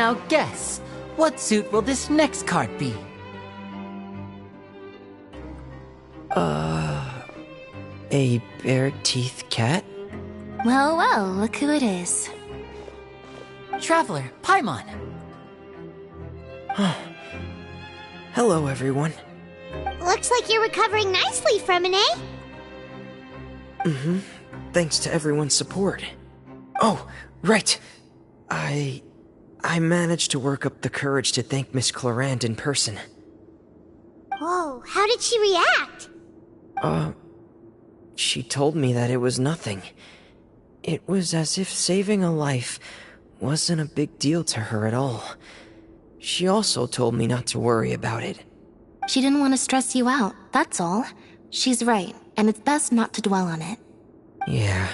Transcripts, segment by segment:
Now guess, what suit will this next card be? A bare-teeth cat? Well, well, look who it is. Traveler, Paimon. Hello, everyone. Looks like you're recovering nicely from it, eh? Thanks to everyone's support. Oh, right. I managed to work up the courage to thank Miss Clorand in person. Whoa, how did she react? She told me that it was nothing. It was as if saving a life wasn't a big deal to her at all. She also told me not to worry about it. She didn't want to stress you out, that's all. She's right, and it's best not to dwell on it. Yeah.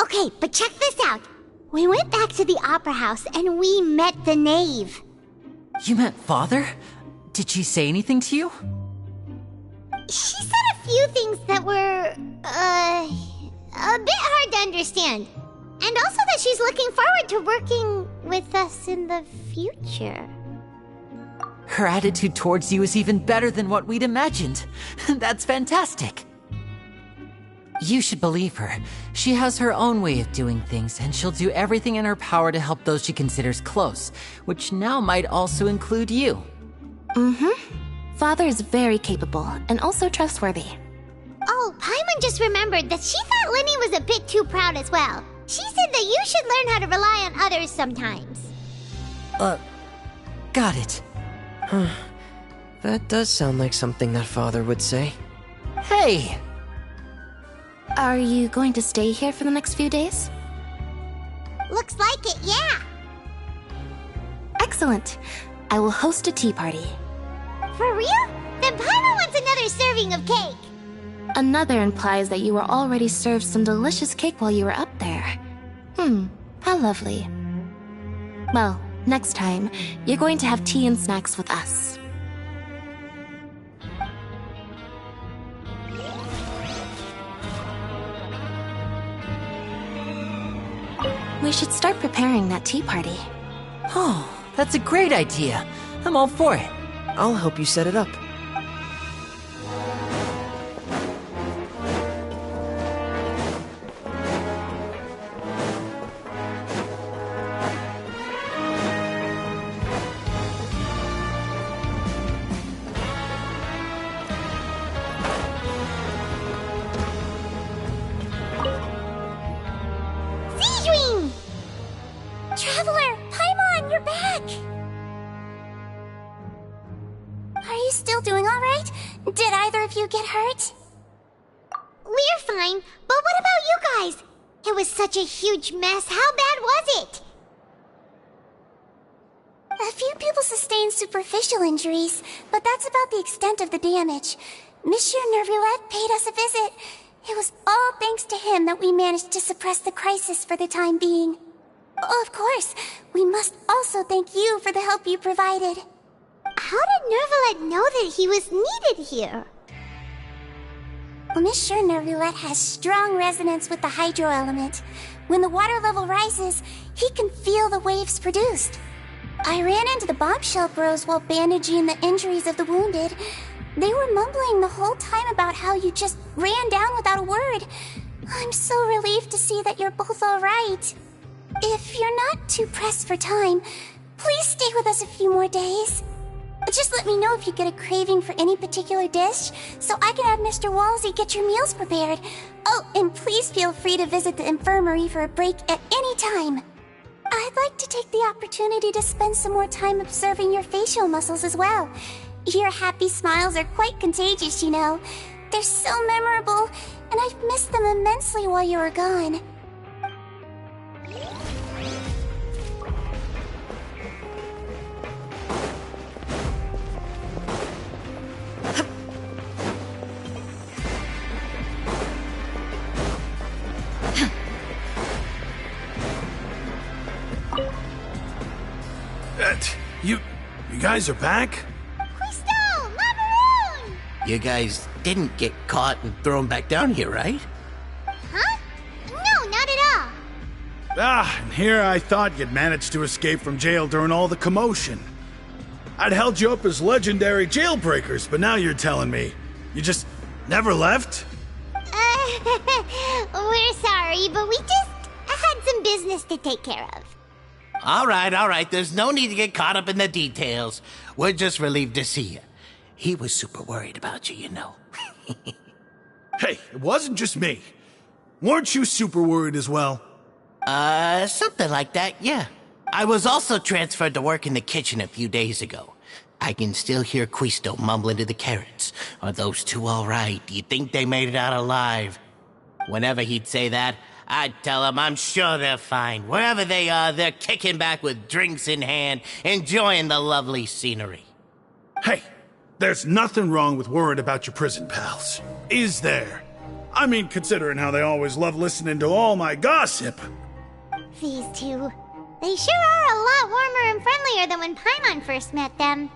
Okay, but check this out. We went back to the opera house and we met the knave. You met Father? Did she say anything to you? She said a few things that were, a bit hard to understand. And also that she's looking forward to working with us in the future. Her attitude towards you is even better than what we'd imagined. That's fantastic. You should believe her. She has her own way of doing things, and she'll do everything in her power to help those she considers close, which now might also include you. Father is very capable, and also trustworthy. Oh, Paimon just remembered that she thought Linny was a bit too proud as well. She said that you should learn how to rely on others sometimes. Got it. That does sound like something that Father would say. Hey! Are you going to stay here for the next few days? Looks like it, yeah. Excellent. I will host a tea party. For real? Then Paimon wants another serving of cake. Another implies that you were already served some delicious cake while you were up there. How lovely. Well, next time, you're going to have tea and snacks with us. We should start preparing that tea party. Oh, that's a great idea. I'm all for it. I'll help you set it up. Traveler, Paimon, you're back! Are you still doing alright? Did either of you get hurt? We're fine, but what about you guys? It was such a huge mess. How bad was it? A few people sustained superficial injuries, but that's about the extent of the damage. Monsieur Nervulette paid us a visit. It was all thanks to him that we managed to suppress the crisis for the time being. Of course, we must also thank you for the help you provided. How did Nervulette know that he was needed here? Well, Monsieur Nervulette has strong resonance with the hydro element. When the water level rises, he can feel the waves produced. I ran into the bombshell bros while bandaging the injuries of the wounded. They were mumbling the whole time about how you just ran down without a word. I'm so relieved to see that you're both alright. If you're not too pressed for time, please stay with us a few more days. Just let me know if you get a craving for any particular dish, so I can have Mr. Walsey get your meals prepared. Oh, and please feel free to visit the infirmary for a break at any time. I'd like to take the opportunity to spend some more time observing your facial muscles as well. Your happy smiles are quite contagious, you know. They're so memorable, and I've missed them immensely while you were gone. You guys are back? Crystal! Macaroon! You guys didn't get caught and thrown back down here, right? Huh? No, not at all. And here I thought you'd managed to escape from jail during all the commotion. I'd held you up as legendary jailbreakers, but now you're telling me you just never left? We're sorry, but we just had some business to take care of. All right. There's no need to get caught up in the details. We're just relieved to see you. He was super worried about you, you know. Hey, it wasn't just me. Weren't you super worried as well? Something like that, yeah. I was also transferred to work in the kitchen a few days ago. I can still hear Quisto mumbling to the carrots. Are those two all right? Do you think they made it out alive? Whenever he'd say that, I'd tell him I'm sure they're fine. Wherever they are, they're kicking back with drinks in hand, enjoying the lovely scenery. Hey, there's nothing wrong with worrying about your prison pals. Is there? I mean, considering how they always love listening to all my gossip. These two. They sure are a lot warmer and friendlier than when Paimon first met them.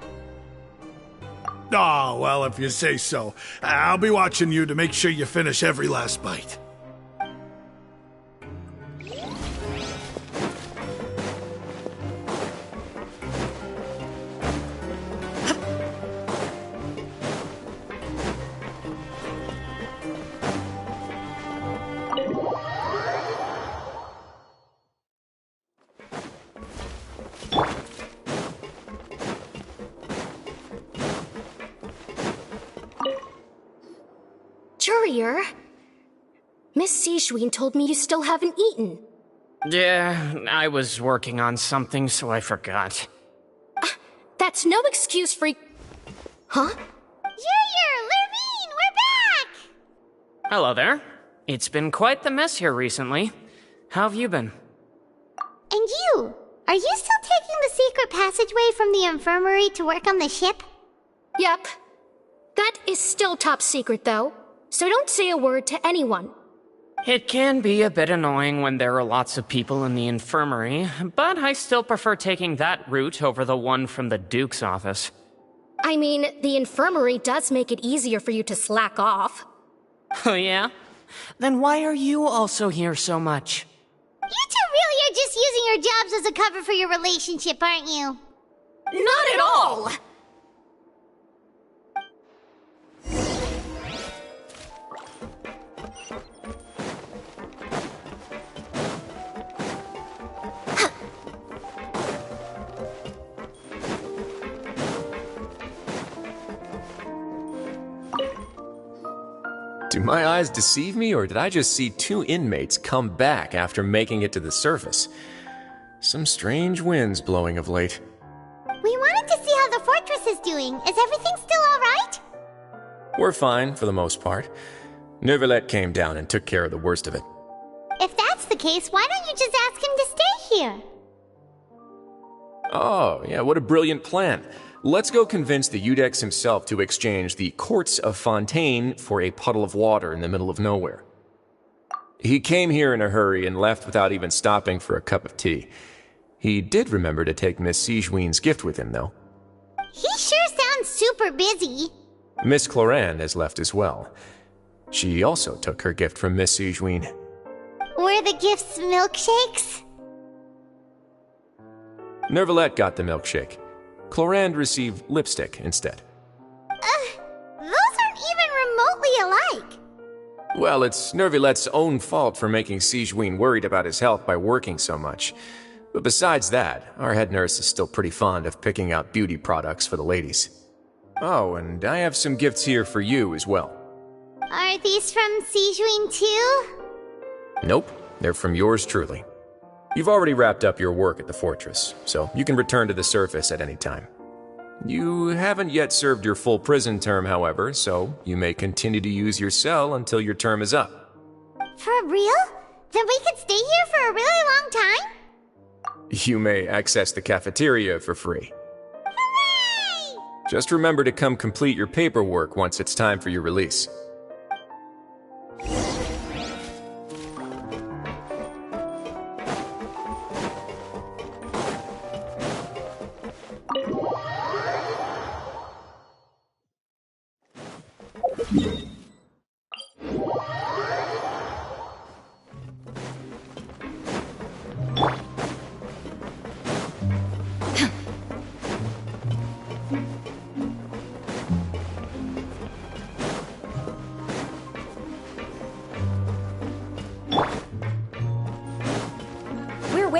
Oh, well, if you say so. I'll be watching you to make sure you finish every last bite. Courier, Miss Sijween told me you still haven't eaten. Yeah, I was working on something, so I forgot. That's no excuse for... Huh? Junior! Lurvine! We're back! Hello there. It's been quite the mess here recently. How have you been? And you? Are you still taking the secret passageway from the infirmary to work on the ship? Yep. That is still top secret, though. So don't say a word to anyone. It can be a bit annoying when there are lots of people in the infirmary, but I still prefer taking that route over the one from the Duke's office. I mean, the infirmary does make it easier for you to slack off. Oh yeah? Then why are you also here so much? You two really are just using your jobs as a cover for your relationship, aren't you? Not at all! Do my eyes deceive me, or did I just see two inmates come back after making it to the surface? Some strange winds blowing of late. We wanted to see how the fortress is doing. Is everything still alright? We're fine, for the most part. Neuvillette came down and took care of the worst of it. If that's the case, why don't you just ask him to stay here? Oh, yeah, what a brilliant plan. Let's go convince the Eudex himself to exchange the Courts of Fontaine for a puddle of water in the middle of nowhere. He came here in a hurry and left without even stopping for a cup of tea. He did remember to take Miss Sijween's gift with him, though. He sure sounds super busy. Miss Clorand has left as well. She also took her gift from Miss Sijween. Were the gifts milkshakes? Neuvillette got the milkshake. Clorand received lipstick instead. Those aren't even remotely alike. Well, it's Neuvillette's own fault for making Sijween worried about his health by working so much. But besides that, our head nurse is still pretty fond of picking out beauty products for the ladies. Oh, and I have some gifts here for you as well. Are these from Sijween too? Nope, they're from yours truly. You've already wrapped up your work at the fortress, so you can return to the surface at any time. You haven't yet served your full prison term, however, so you may continue to use your cell until your term is up. For real? Then we could stay here for a really long time? You may access the cafeteria for free. Hooray! Just remember to come complete your paperwork once it's time for your release.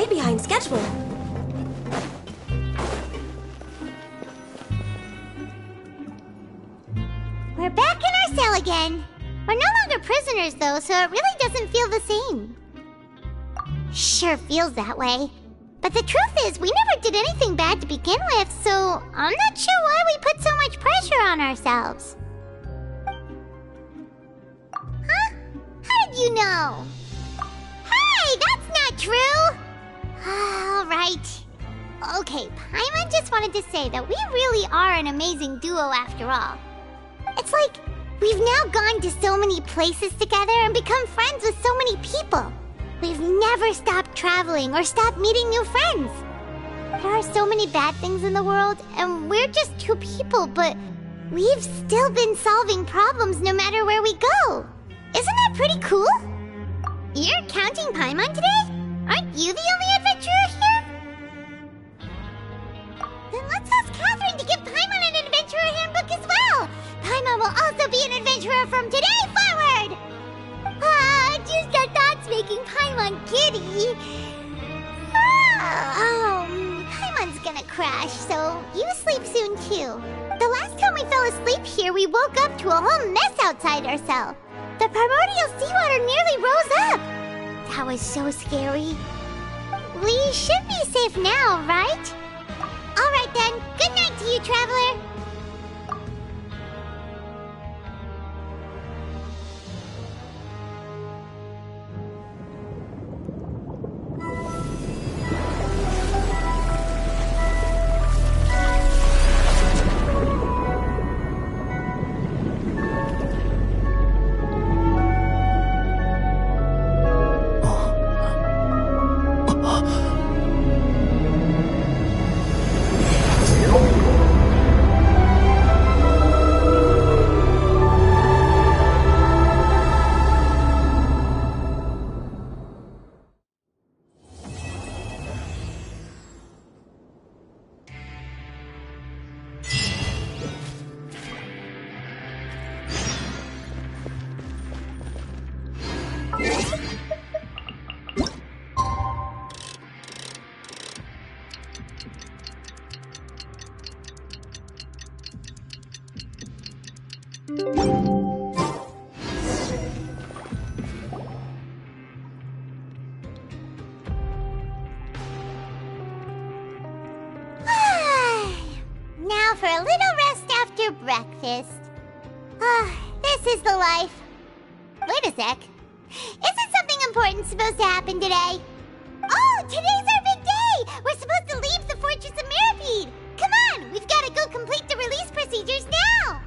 way behind schedule. We're back in our cell again. We're no longer prisoners, though, so it really doesn't feel the same. Sure feels that way. But the truth is, we never did anything bad to begin with, so I'm not sure why we put so much pressure on ourselves. Huh? How did you know? Hey, that's not true! All right. Okay, Paimon just wanted to say that we really are an amazing duo after all. It's like we've now gone to so many places together and become friends with so many people. We've never stopped traveling or stopped meeting new friends. There are so many bad things in the world, and we're just two people, but we've still been solving problems no matter where we go. Isn't that pretty cool? You're counting Paimon today? Aren't you the only adventurer here? Then let's ask Catherine to give Paimon an adventurer handbook as well. Paimon will also be an adventurer from today forward. Just our thoughts making Paimon giddy. Paimon's gonna crash, so you sleep soon too. The last time we fell asleep here, we woke up to a whole mess outside our cell. The primordial seawater nearly rose up. That was so scary. We should be safe now, right? Alright then, good night to you, traveler. Now for a little rest after breakfast. This is the life. Wait a sec. Isn't something important supposed to happen today? Oh, today's our big day! We're supposed to leave the Fortress of Mirapede! Come on, we've got to go complete the release procedures now!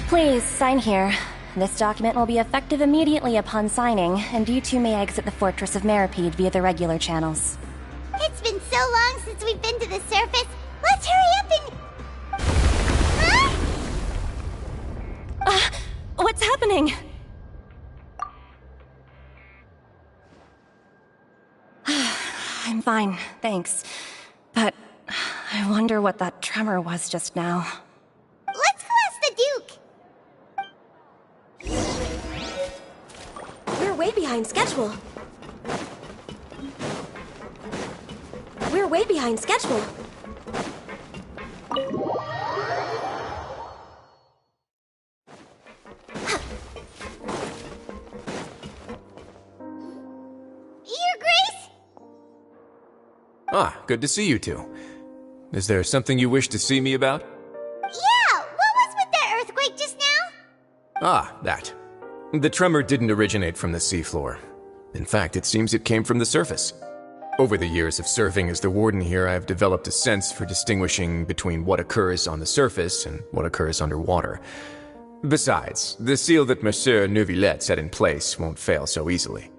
Please, sign here. This document will be effective immediately upon signing, and you two may exit the Fortress of Mirapede via the regular channels. It's been so long since we've been to the surface. Let's hurry up and... Huh? What's happening? I'm fine, thanks. But I wonder what that tremor was just now. Let's go ask the Duke. We're way behind schedule. We're way behind schedule. Your Grace? Ah, good to see you two. Is there something you wish to see me about? Yeah, what was with that earthquake just now? Ah, that. The tremor didn't originate from the seafloor. In fact, it seems it came from the surface. Over the years of serving as the warden here, I have developed a sense for distinguishing between what occurs on the surface and what occurs underwater. Besides, the seal that Monsieur Neuvillette set in place won't fail so easily.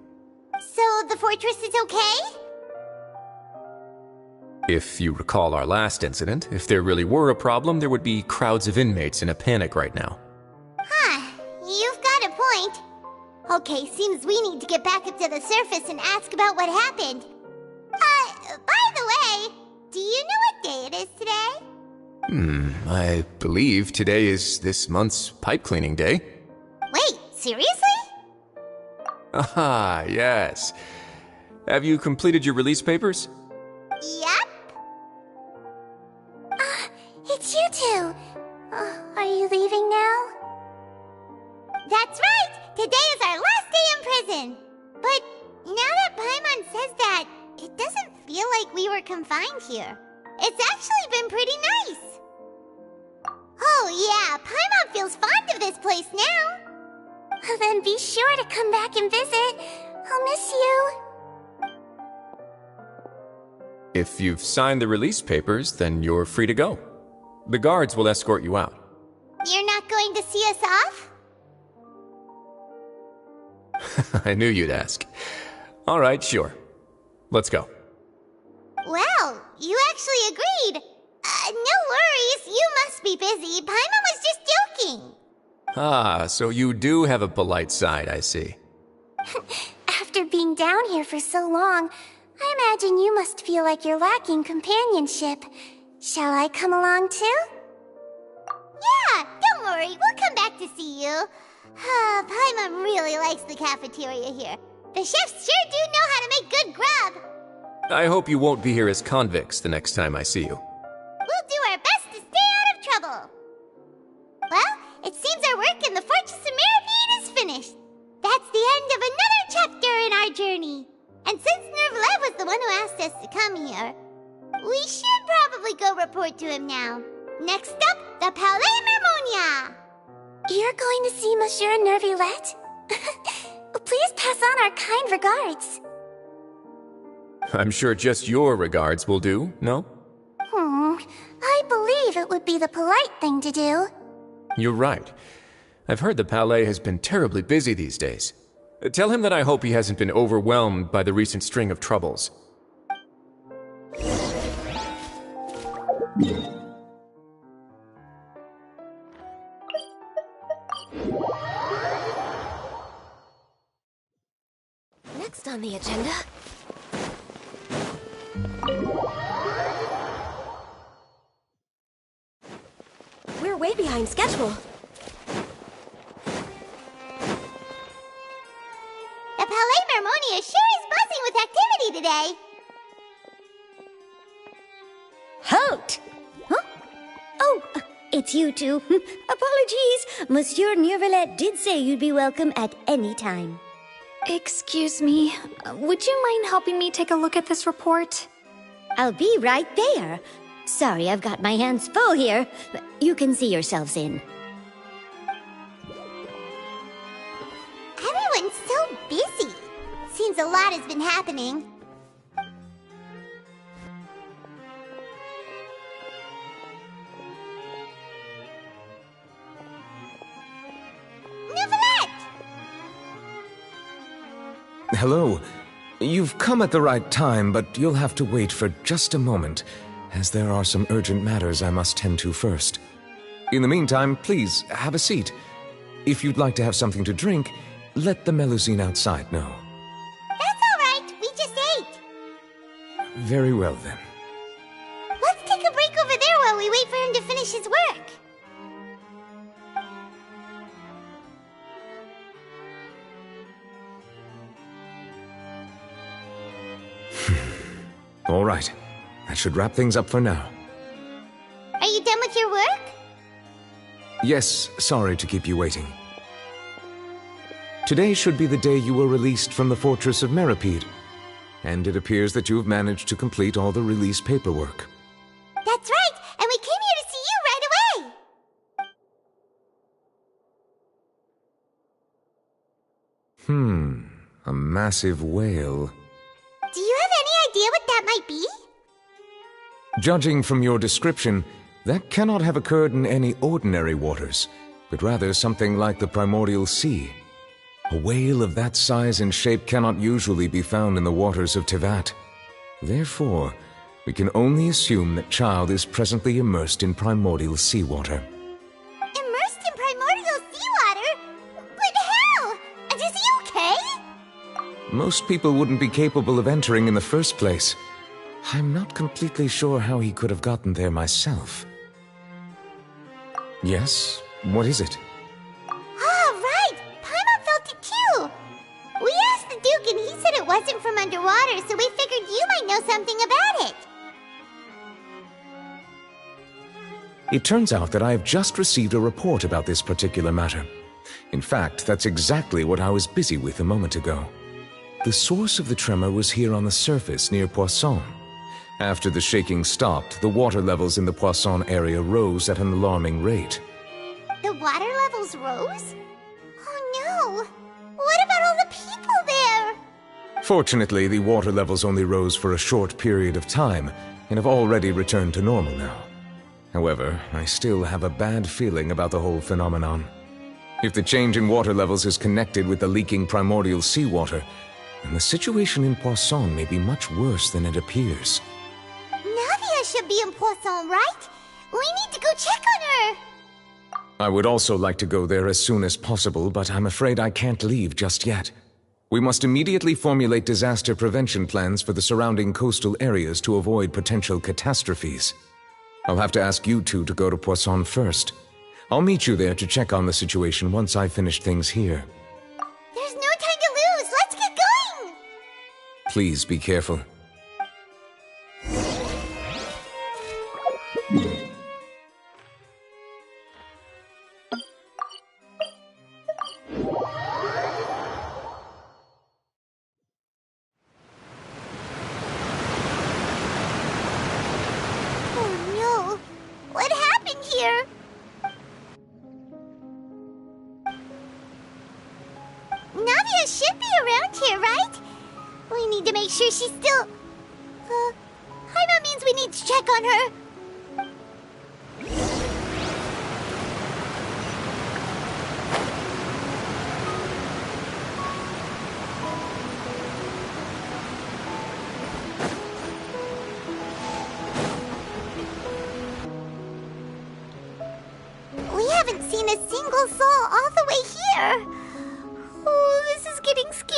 So the fortress is okay? If you recall our last incident, if there really were a problem, there would be crowds of inmates in a panic right now. Huh, you've got a point. Okay, seems we need to get back up to the surface and ask about what happened. By the way, do you know what day it is today? I believe today is this month's pipe cleaning day. Wait, seriously? Ah, yes. Have you completed your release papers? Yep. It's you two. Are you leaving now? That's right! Today is our last day in prison! But now that Paimon says that, it doesn't feel like we were confined here. It's actually been pretty nice. Oh yeah, Paimon feels fond of this place now. Then be sure to come back and visit. I'll miss you. If you've signed the release papers, then you're free to go. The guards will escort you out. You're not going to see us off? I knew you'd ask. All right, sure. Let's go. Well, you actually agreed. No worries, you must be busy. Paimon was just joking. Ah, so you do have a polite side, I see. After being down here for so long, I imagine you must feel like you're lacking companionship. Shall I come along too? Yeah, don't worry, we'll come back to see you. Paimon really likes the cafeteria here. The chefs sure do know how to make good grub. I hope you won't be here as convicts the next time I see you. We'll do our best to stay out of trouble. Well, it seems our work in the Fortress of Mirapede is finished. That's the end of another chapter in our journey. And since Neuvillette was the one who asked us to come here, we should probably go report to him now. Next up, the Palais Mermonia. You're going to see Monsieur Neuvillette? Please pass on our kind regards. I'm sure just your regards will do, no? I believe it would be the polite thing to do. You're right. I've heard the Palais has been terribly busy these days. Tell him that I hope he hasn't been overwhelmed by the recent string of troubles. Next on the agenda... We're way behind schedule. The Palais Mermonia sure is buzzing with activity today. Halt! Huh? Oh, it's you two. Apologies. Monsieur Neuvillette did say you'd be welcome at any time. Excuse me, would you mind helping me take a look at this report? I'll be right there. Sorry, I've got my hands full here. You can see yourselves in. Everyone's so busy. Seems a lot has been happening. Neuvillette! Hello. You've come at the right time, but you'll have to wait for just a moment, as there are some urgent matters I must tend to first. In the meantime, please, have a seat. If you'd like to have something to drink, let the Melusine outside know. That's all right. We just ate. Very well, then. Let's take a break over there while we wait for him to finish his work. All right. That should wrap things up for now. Are you done with your work? Yes, sorry to keep you waiting. Today should be the day you were released from the Fortress of Mirapede, and it appears that you've managed to complete all the release paperwork. That's right, and we came here to see you right away. A massive whale. Do you have any idea what that might be? Judging from your description, that cannot have occurred in any ordinary waters. but rather something like the primordial sea. A whale of that size and shape cannot usually be found in the waters of Tivat. Therefore, we can only assume that Child is presently immersed in primordial seawater. Immersed in primordial seawater? But how? And is he okay? Most people wouldn't be capable of entering in the first place. I'm not completely sure how he could have gotten there myself. Yes? What is it? Ah, right! Paimon felt it too! We asked the Duke and he said it wasn't from underwater, so we figured you might know something about it. It turns out that I have just received a report about this particular matter. In fact, that's exactly what I was busy with a moment ago. The source of the tremor was here on the surface near Poisson. After the shaking stopped, the water levels in the Poisson area rose at an alarming rate. The water levels rose? Oh no! What about all the people there? Fortunately, the water levels only rose for a short period of time and have already returned to normal now. However, I still have a bad feeling about the whole phenomenon. If the change in water levels is connected with the leaking primordial seawater, then the situation in Poisson may be much worse than it appears. Navia should be in Poisson, right? We need to go check on her! I would also like to go there as soon as possible, but I'm afraid I can't leave just yet. We must immediately formulate disaster prevention plans for the surrounding coastal areas to avoid potential catastrophes. I'll have to ask you two to go to Poisson first. I'll meet you there to check on the situation once I've finished things here. There's no time to lose! Let's get going! Please be careful. She's still... Paimon means we need to check on her. We haven't seen a single soul all the way here. Oh, this is getting scary.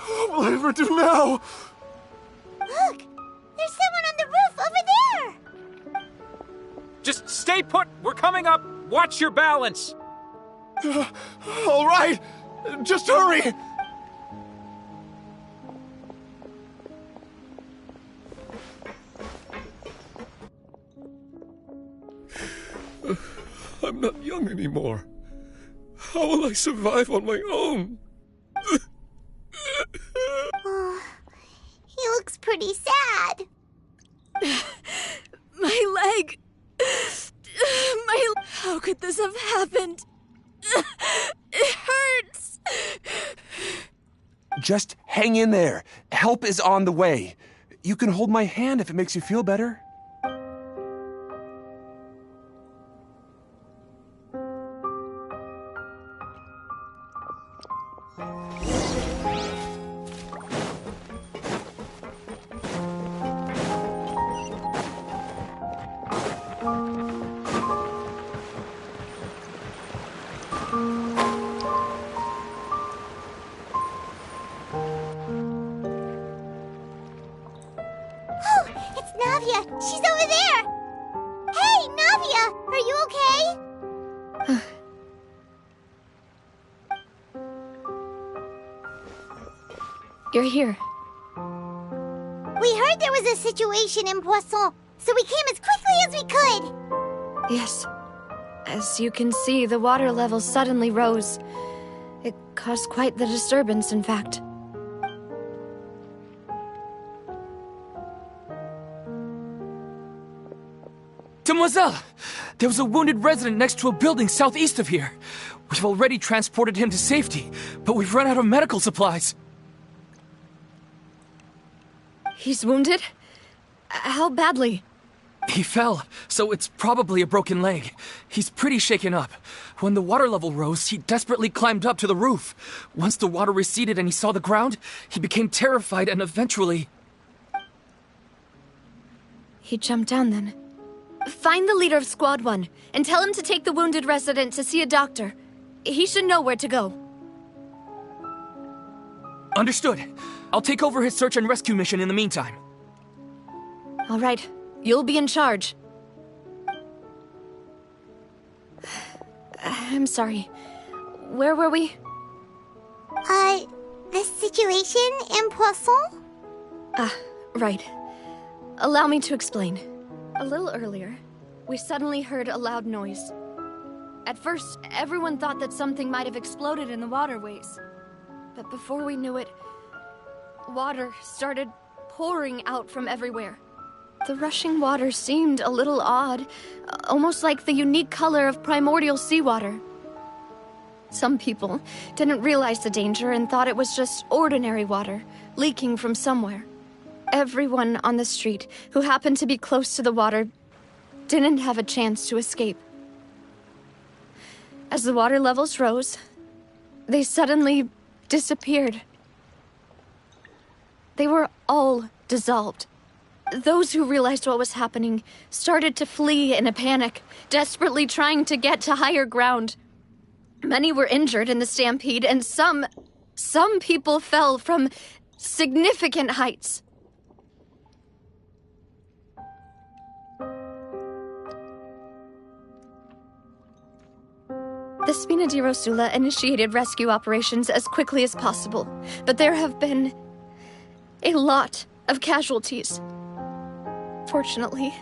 What will I ever do now? Look! There's someone on the roof over there! Just stay put! We're coming up! Watch your balance! All right! Just hurry! I'm not young anymore. How will I survive on my own? Oh, he looks pretty sad. My leg. How could this have happened? It hurts. Just hang in there. Help is on the way. You can hold my hand if it makes you feel better. She's over there! Hey, Navia! Are you okay? You're here. We heard there was a situation in Poisson, so we came as quickly as we could! Yes. As you can see, the water level suddenly rose. It caused quite the disturbance, in fact. Demoiselle! There was a wounded resident next to a building southeast of here. We've already transported him to safety, but we've run out of medical supplies. He's wounded? How badly? He fell, so it's probably a broken leg. He's pretty shaken up. When the water level rose, he desperately climbed up to the roof. Once the water receded and he saw the ground, he became terrified and eventually... He jumped down then. Find the leader of Squad 1 and tell him to take the wounded resident to see a doctor. He should know where to go. Understood. I'll take over his search and rescue mission in the meantime. All right. You'll be in charge. I'm sorry. Where were we? The situation in Poisson? Right. Allow me to explain. A little earlier, we suddenly heard a loud noise. At first, everyone thought that something might have exploded in the waterways. But before we knew it, water started pouring out from everywhere. The rushing water seemed a little odd, almost like the unique color of primordial seawater. Some people didn't realize the danger and thought it was just ordinary water, leaking from somewhere. Everyone on the street who happened to be close to the water didn't have a chance to escape. As the water levels rose, they suddenly disappeared. They were all dissolved. Those who realized what was happening started to flee in a panic, desperately trying to get to higher ground. Many were injured in the stampede, and some people fell from significant heights. The Spina di Rosula initiated rescue operations as quickly as possible, but there have been a lot of casualties. Fortunately,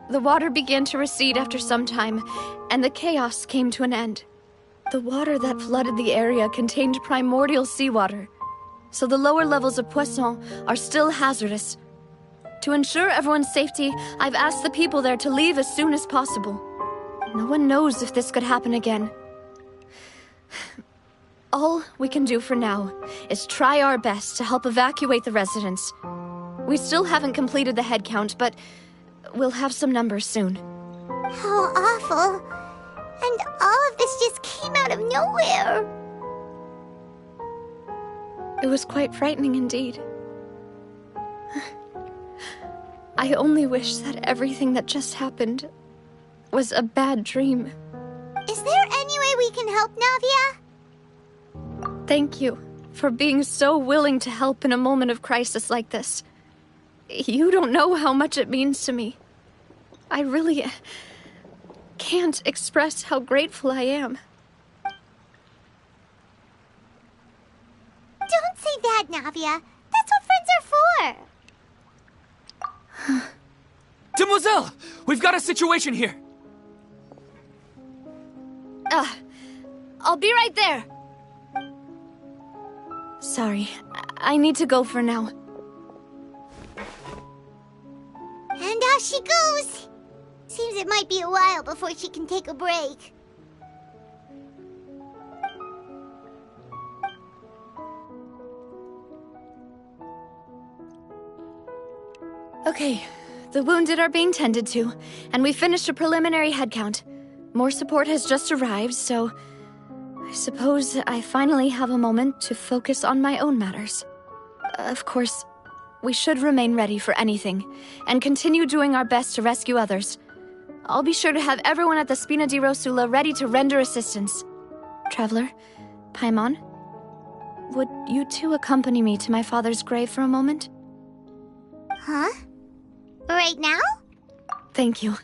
the water began to recede after some time, and the chaos came to an end. The water that flooded the area contained primordial seawater, so the lower levels of Poisson are still hazardous. To ensure everyone's safety, I've asked the people there to leave as soon as possible. No one knows if this could happen again. All we can do for now is try our best to help evacuate the residents. We still haven't completed the head count, but we'll have some numbers soon. How awful. And all of this just came out of nowhere. It was quite frightening indeed. I only wish that everything that just happened was a bad dream. Is there any way we can help, Navia? Thank you for being so willing to help in a moment of crisis like this. You don't know how much it means to me. I really can't express how grateful I am. Don't say that, Navia. That's what friends are for. Demoiselle! We've got a situation here! I'll be right there. Sorry, I need to go for now. And off she goes. Seems it might be a while before she can take a break. Okay, the wounded are being tended to, and we finished a preliminary head count. More support has just arrived, so I suppose I finally have a moment to focus on my own matters. Of course, we should remain ready for anything, and continue doing our best to rescue others. I'll be sure to have everyone at the Spina di Rosula ready to render assistance. Traveler, Paimon, would you two accompany me to my father's grave for a moment? Huh? Right now? Thank you.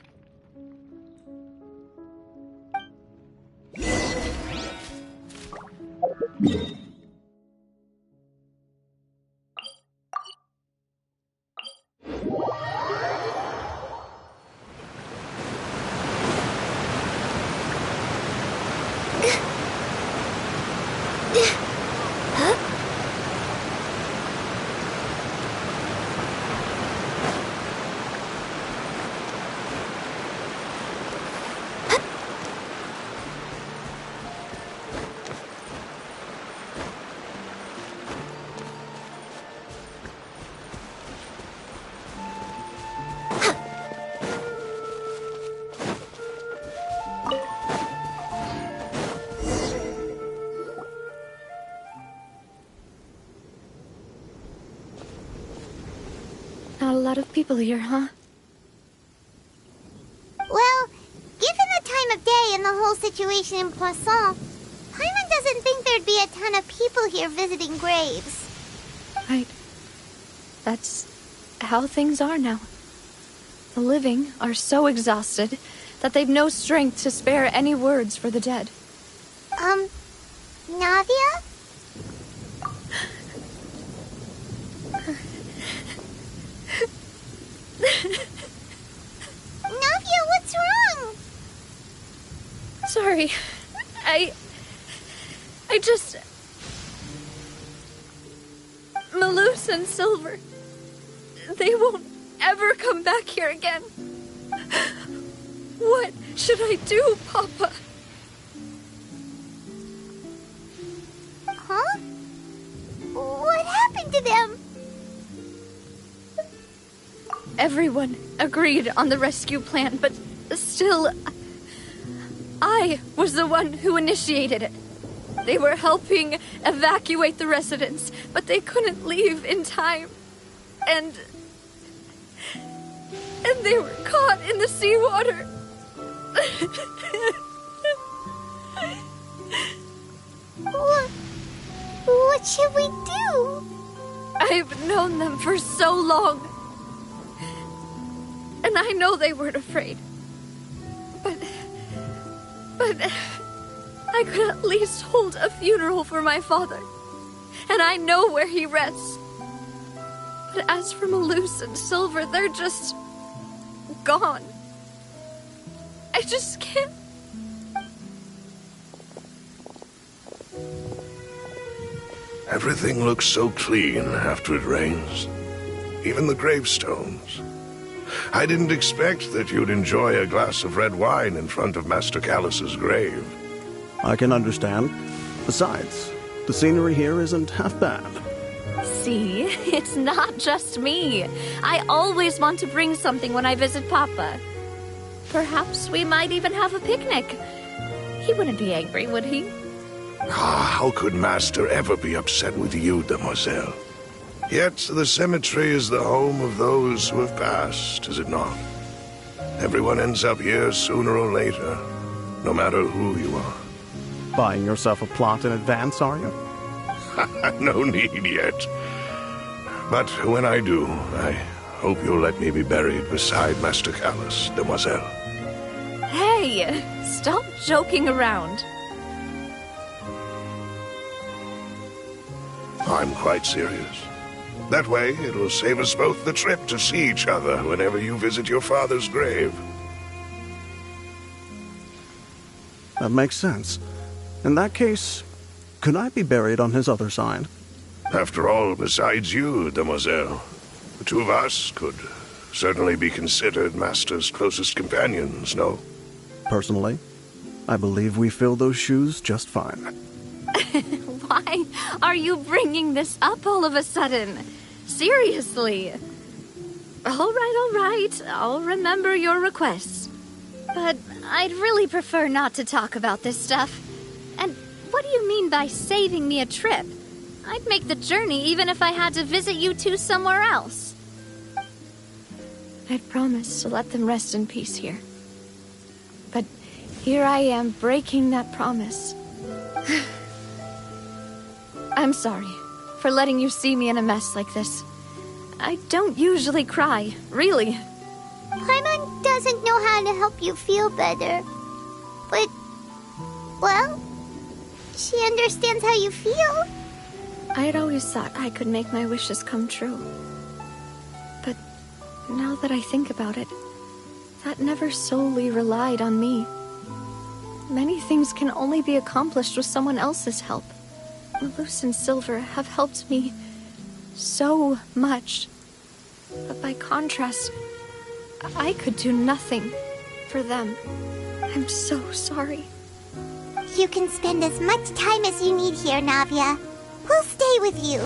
Not a lot of people here, huh? Well, given the time of day and the whole situation in Poisson, Paimon doesn't think there'd be a ton of people here visiting graves. Right. That's how things are now. The living are so exhausted that they've no strength to spare any words for the dead. Navia? Navia, what's wrong? Sorry. I just... Malus and Silver... They won't ever come back here again. What should I do, Papa? Huh? What happened to them? Everyone agreed on the rescue plan, but still... I was the one who initiated it. They were helping evacuate the residents, but they couldn't leave in time. And they were caught in the seawater. What should we do? I've known them for so long. And I know they weren't afraid. But I could at least hold a funeral for my father. And I know where he rests. But as for Malus and Silver, they're just... gone. I just can't... Everything looks so clean after it rains. Even the gravestones. I didn't expect that you'd enjoy a glass of red wine in front of Master Callus's grave. I can understand. Besides, the scenery here isn't half bad. See, it's not just me. I always want to bring something when I visit Papa. Perhaps we might even have a picnic. He wouldn't be angry, would he? How could Master ever be upset with you, Demoiselle? Yet the cemetery is the home of those who have passed, is it not? Everyone ends up here sooner or later, no matter who you are. Buying yourself a plot in advance, are you? No need yet. But when I do, I hope you'll let me be buried beside Master Callus, Demoiselle. Hey, stop joking around. I'm quite serious. That way, it'll save us both the trip to see each other whenever you visit your father's grave. That makes sense. In that case, could I be buried on his other side? After all, besides you, Demoiselle, the two of us could certainly be considered Master's closest companions, no? Personally, I believe we fill those shoes just fine. Why are you bringing this up all of a sudden? Seriously. All right. I'll remember your requests. But I'd really prefer not to talk about this stuff. And what do you mean by saving me a trip? I'd make the journey even if I had to visit you two somewhere else. I'd promised to let them rest in peace here. But here I am breaking that promise. I'm sorry for letting you see me in a mess like this. I don't usually cry, really. Paimon doesn't know how to help you feel better. But, well, she understands how you feel. I had always thought I could make my wishes come true. But now that I think about it, that never solely relied on me. Many things can only be accomplished with someone else's help. Malus and Silver have helped me so much. But by contrast, I could do nothing for them. I'm so sorry. You can spend as much time as you need here, Navia. We'll stay with you.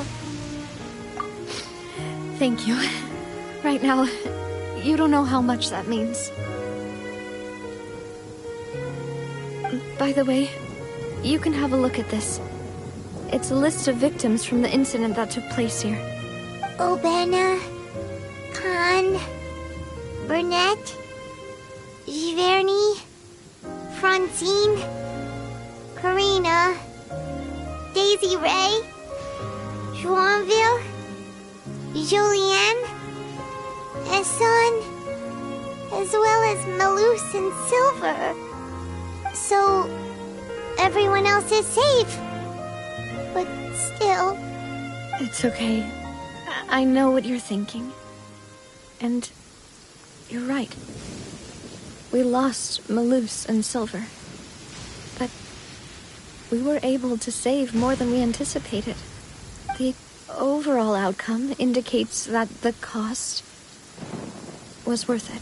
Thank you. Right now, you don't know how much that means. By the way, you can have a look at this. It's a list of victims from the incident that took place here. Obana, Jen, Burnett, Giverny, Francine, Karina, Daisy Ray, Joinville, Julianne, Esson, as well as Malus and Silver. So, everyone else is safe. But still... It's okay. I know what you're thinking. And you're right. We lost Malus and Silver. But we were able to save more than we anticipated. The overall outcome indicates that the cost was worth it.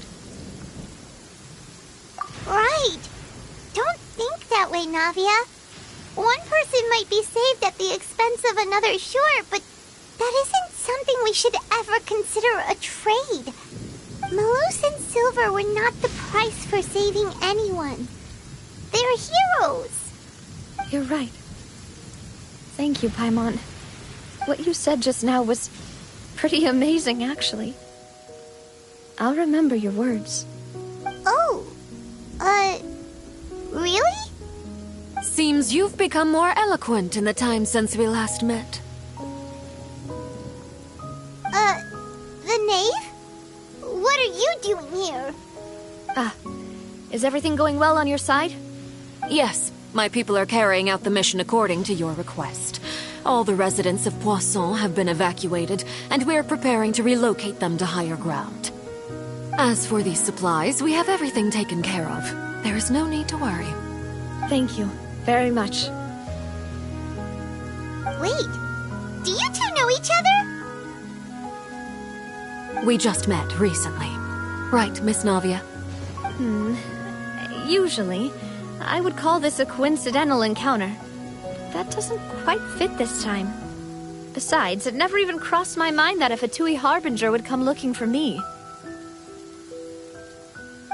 Right! Don't think that way, Navia. One person might be saved at the expense of another, sure, but that isn't something we should ever consider a trade. Malus and Silver were not the price for saving anyone. They're heroes. You're right. Thank you, Paimon. What you said just now was pretty amazing, actually. I'll remember your words. Oh, really? Seems you've become more eloquent in the time since we last met. The knave? What are you doing here? Is everything going well on your side? Yes, my people are carrying out the mission according to your request. All the residents of Poisson have been evacuated, and we're preparing to relocate them to higher ground. As for these supplies, we have everything taken care of. There is no need to worry. Thank you very much. Wait, do you two know each other? We just met recently. Right, Miss Navia? Usually, I would call this a coincidental encounter. That doesn't quite fit this time. Besides, it never even crossed my mind that a Fatui Harbinger would come looking for me.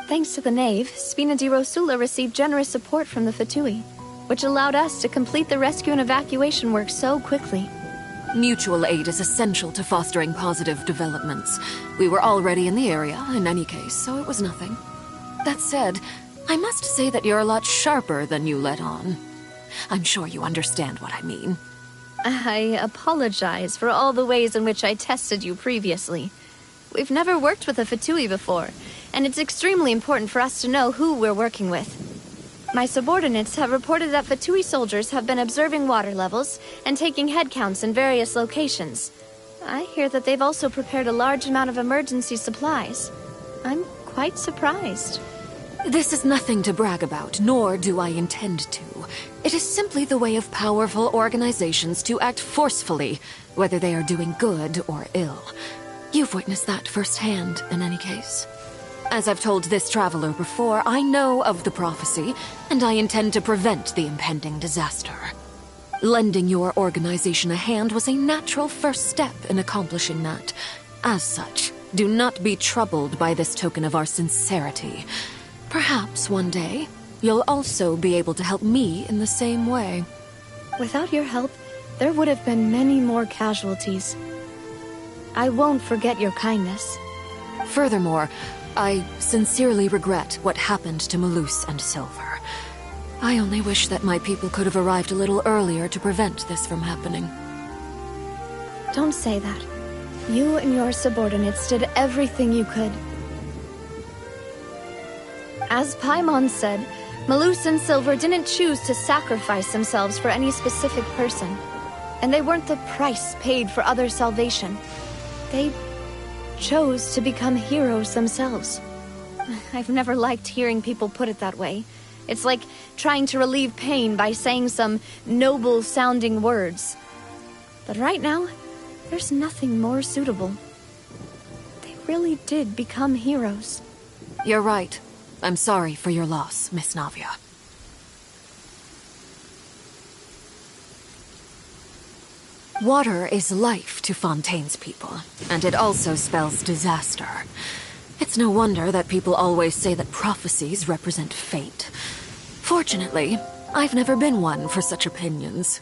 Thanks to the Knave, Spina di Rosula received generous support from the Fatui, which allowed us to complete the rescue and evacuation work so quickly. Mutual aid is essential to fostering positive developments. We were already in the area, in any case, so it was nothing. That said, I must say that you're a lot sharper than you let on. I'm sure you understand what I mean. I apologize for all the ways in which I tested you previously. We've never worked with a Fatui before, and it's extremely important for us to know who we're working with. My subordinates have reported that Fatui soldiers have been observing water levels and taking head counts in various locations. I hear that they've also prepared a large amount of emergency supplies. I'm quite surprised. This is nothing to brag about, nor do I intend to. It is simply the way of powerful organizations to act forcefully, whether they are doing good or ill. You've witnessed that firsthand, in any case. As I've told this traveler before, I know of the prophecy, and I intend to prevent the impending disaster. Lending your organization a hand was a natural first step in accomplishing that. As such, do not be troubled by this token of our sincerity. Perhaps one day, you'll also be able to help me in the same way. Without your help, there would have been many more casualties. I won't forget your kindness. Furthermore, I sincerely regret what happened to Malus and Silver. I only wish that my people could have arrived a little earlier to prevent this from happening. Don't say that. You and your subordinates did everything you could. As Paimon said, Malus and Silver didn't choose to sacrifice themselves for any specific person. And they weren't the price paid for other salvation. They chose to become heroes themselves. I've never liked hearing people put it that way. It's like trying to relieve pain by saying some noble-sounding words. But right now, there's nothing more suitable. They really did become heroes. You're right. I'm sorry for your loss, Miss Navia. Water is life to Fontaine's people, and it also spells disaster. It's no wonder that people always say that prophecies represent fate. Fortunately, I've never been one for such opinions.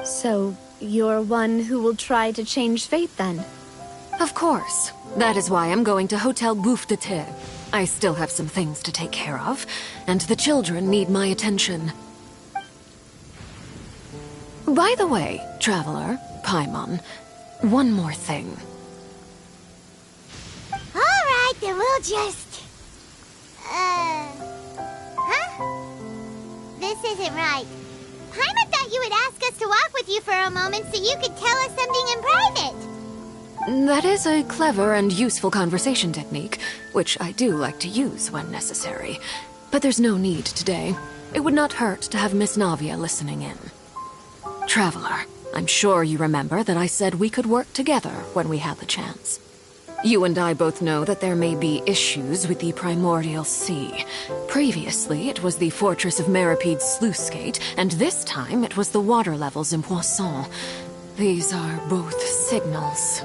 So, you're one who will try to change fate, then? Of course. That is why I'm going to Hotel Bouffe de Terre. I still have some things to take care of, and the children need my attention. By the way, Traveler, Paimon, one more thing. Alright, then we'll just... Huh? This isn't right. Paimon thought you would ask us to walk with you for a moment so you could tell us something in private. That is a clever and useful conversation technique, which I do like to use when necessary. But there's no need today. It would not hurt to have Miss Navia listening in. Traveler, I'm sure you remember that I said we could work together when we had the chance. You and I both know that there may be issues with the Primordial Sea. Previously, it was the Fortress of Meripede's sluice gate, and this time it was the water levels in Poisson. These are both signals.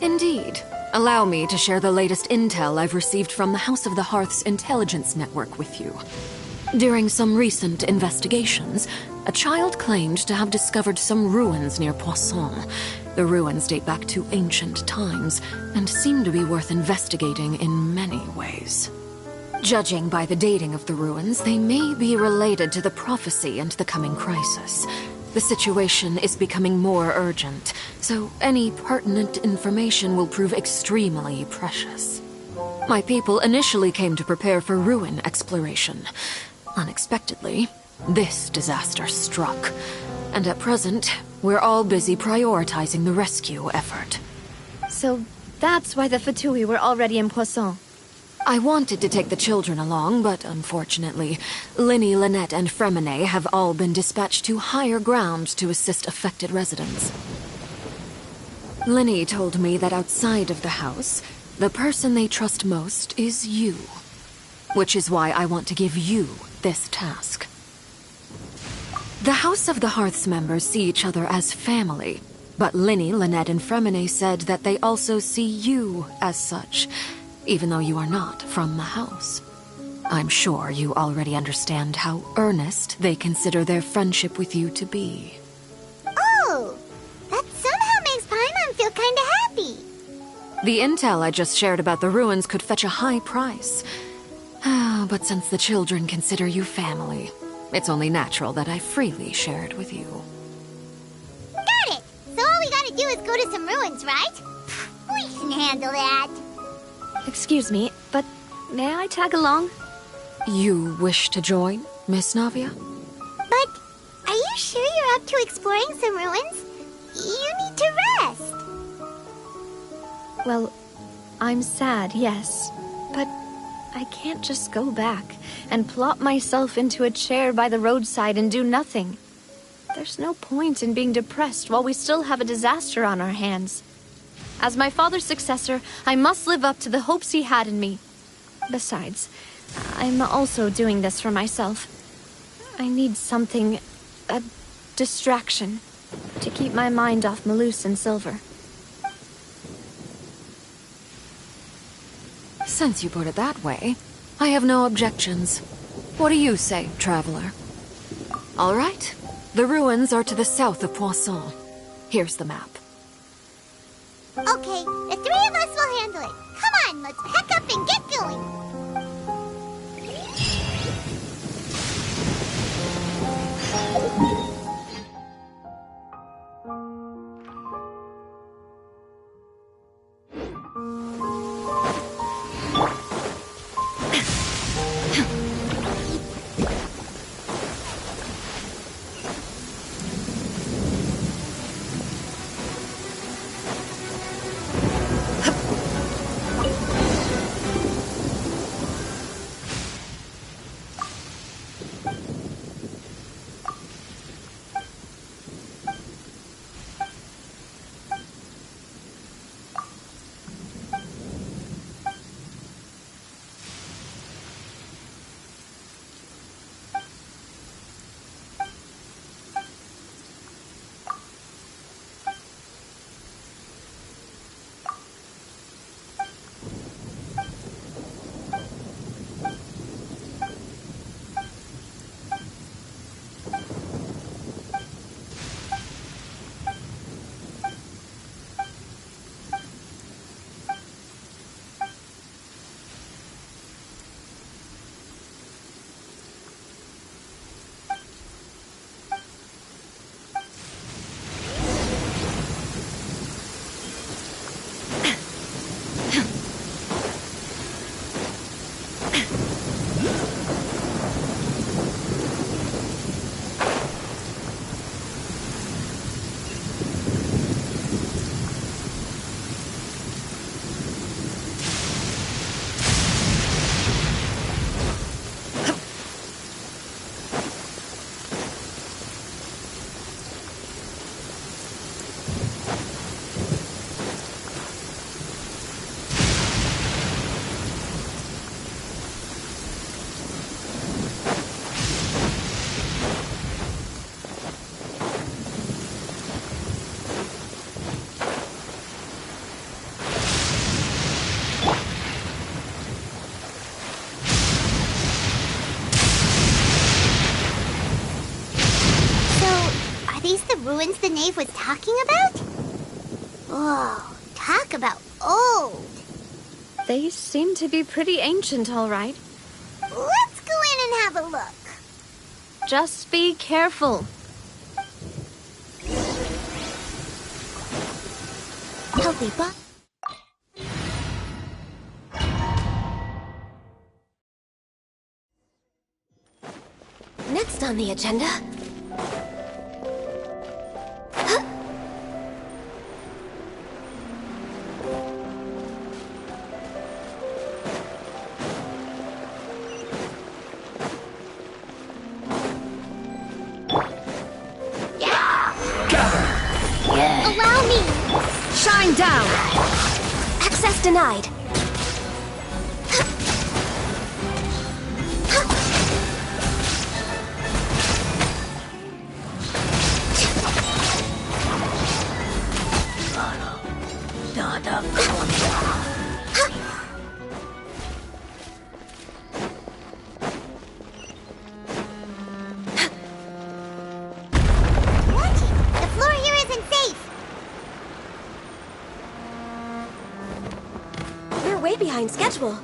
Indeed. Allow me to share the latest intel I've received from the House of the Hearth's intelligence network with you. During some recent investigations, a child claimed to have discovered some ruins near Poisson. The ruins date back to ancient times, and seem to be worth investigating in many ways. Judging by the dating of the ruins, they may be related to the prophecy and the coming crisis. The situation is becoming more urgent, so any pertinent information will prove extremely precious. My people initially came to prepare for ruin exploration. Unexpectedly, this disaster struck, and at present, we're all busy prioritizing the rescue effort. So that's why the Fatui were already in Poisson. I wanted to take the children along, but unfortunately, Linny, Lynette, and Fremine have all been dispatched to higher ground to assist affected residents. Linny told me that outside of the house, the person they trust most is you. Which is why I want to give you this task. The House of the Hearth's members see each other as family, but Linny, Lynette, and Fremine said that they also see you as such, even though you are not from the house. I'm sure you already understand how earnest they consider their friendship with you to be. Oh, that somehow makes Paimon feel kinda happy. The intel I just shared about the ruins could fetch a high price. But since the children consider you family, it's only natural that I freely share it with you. Got it! So all we gotta do is go to some ruins, right? We can handle that. Excuse me, but may I tag along? You wish to join, Miss Navia? But are you sure you're up to exploring some ruins? You need to rest. Well, I'm sad, yes. But I can't just go back and plop myself into a chair by the roadside and do nothing. There's no point in being depressed while we still have a disaster on our hands. As my father's successor, I must live up to the hopes he had in me. Besides, I'm also doing this for myself. I need something, a distraction, to keep my mind off Malus and Silver. Since you put it that way, I have no objections. What do you say, Traveler? All right. The ruins are to the south of Poisson. Here's the map. Okay, the three of us will handle it. Come on, let's pack up and get going. ruins the knave was talking about? Whoa, talk about old. They seem to be pretty ancient, all right. Let's go in and have a look. Just be careful. Healthy butt. Next on the agenda... Allow me! Shine down! Access denied. The floor here isn't safe. We're way behind schedule.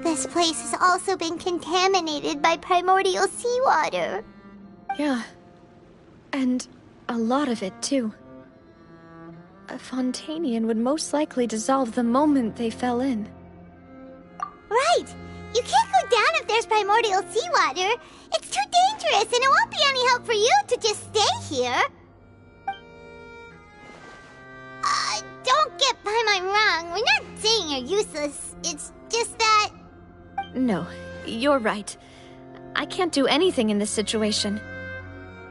This place has also been contaminated by primordial seawater. Yeah. And a lot of it, too. A Fontanian would most likely dissolve the moment they fell in. Right! You can't go down if there's primordial seawater. It's too dangerous, and it won't be any help for you to just stay here. Don't get Paimon wrong. We're not saying you're useless. It's just that... No, you're right. I can't do anything in this situation.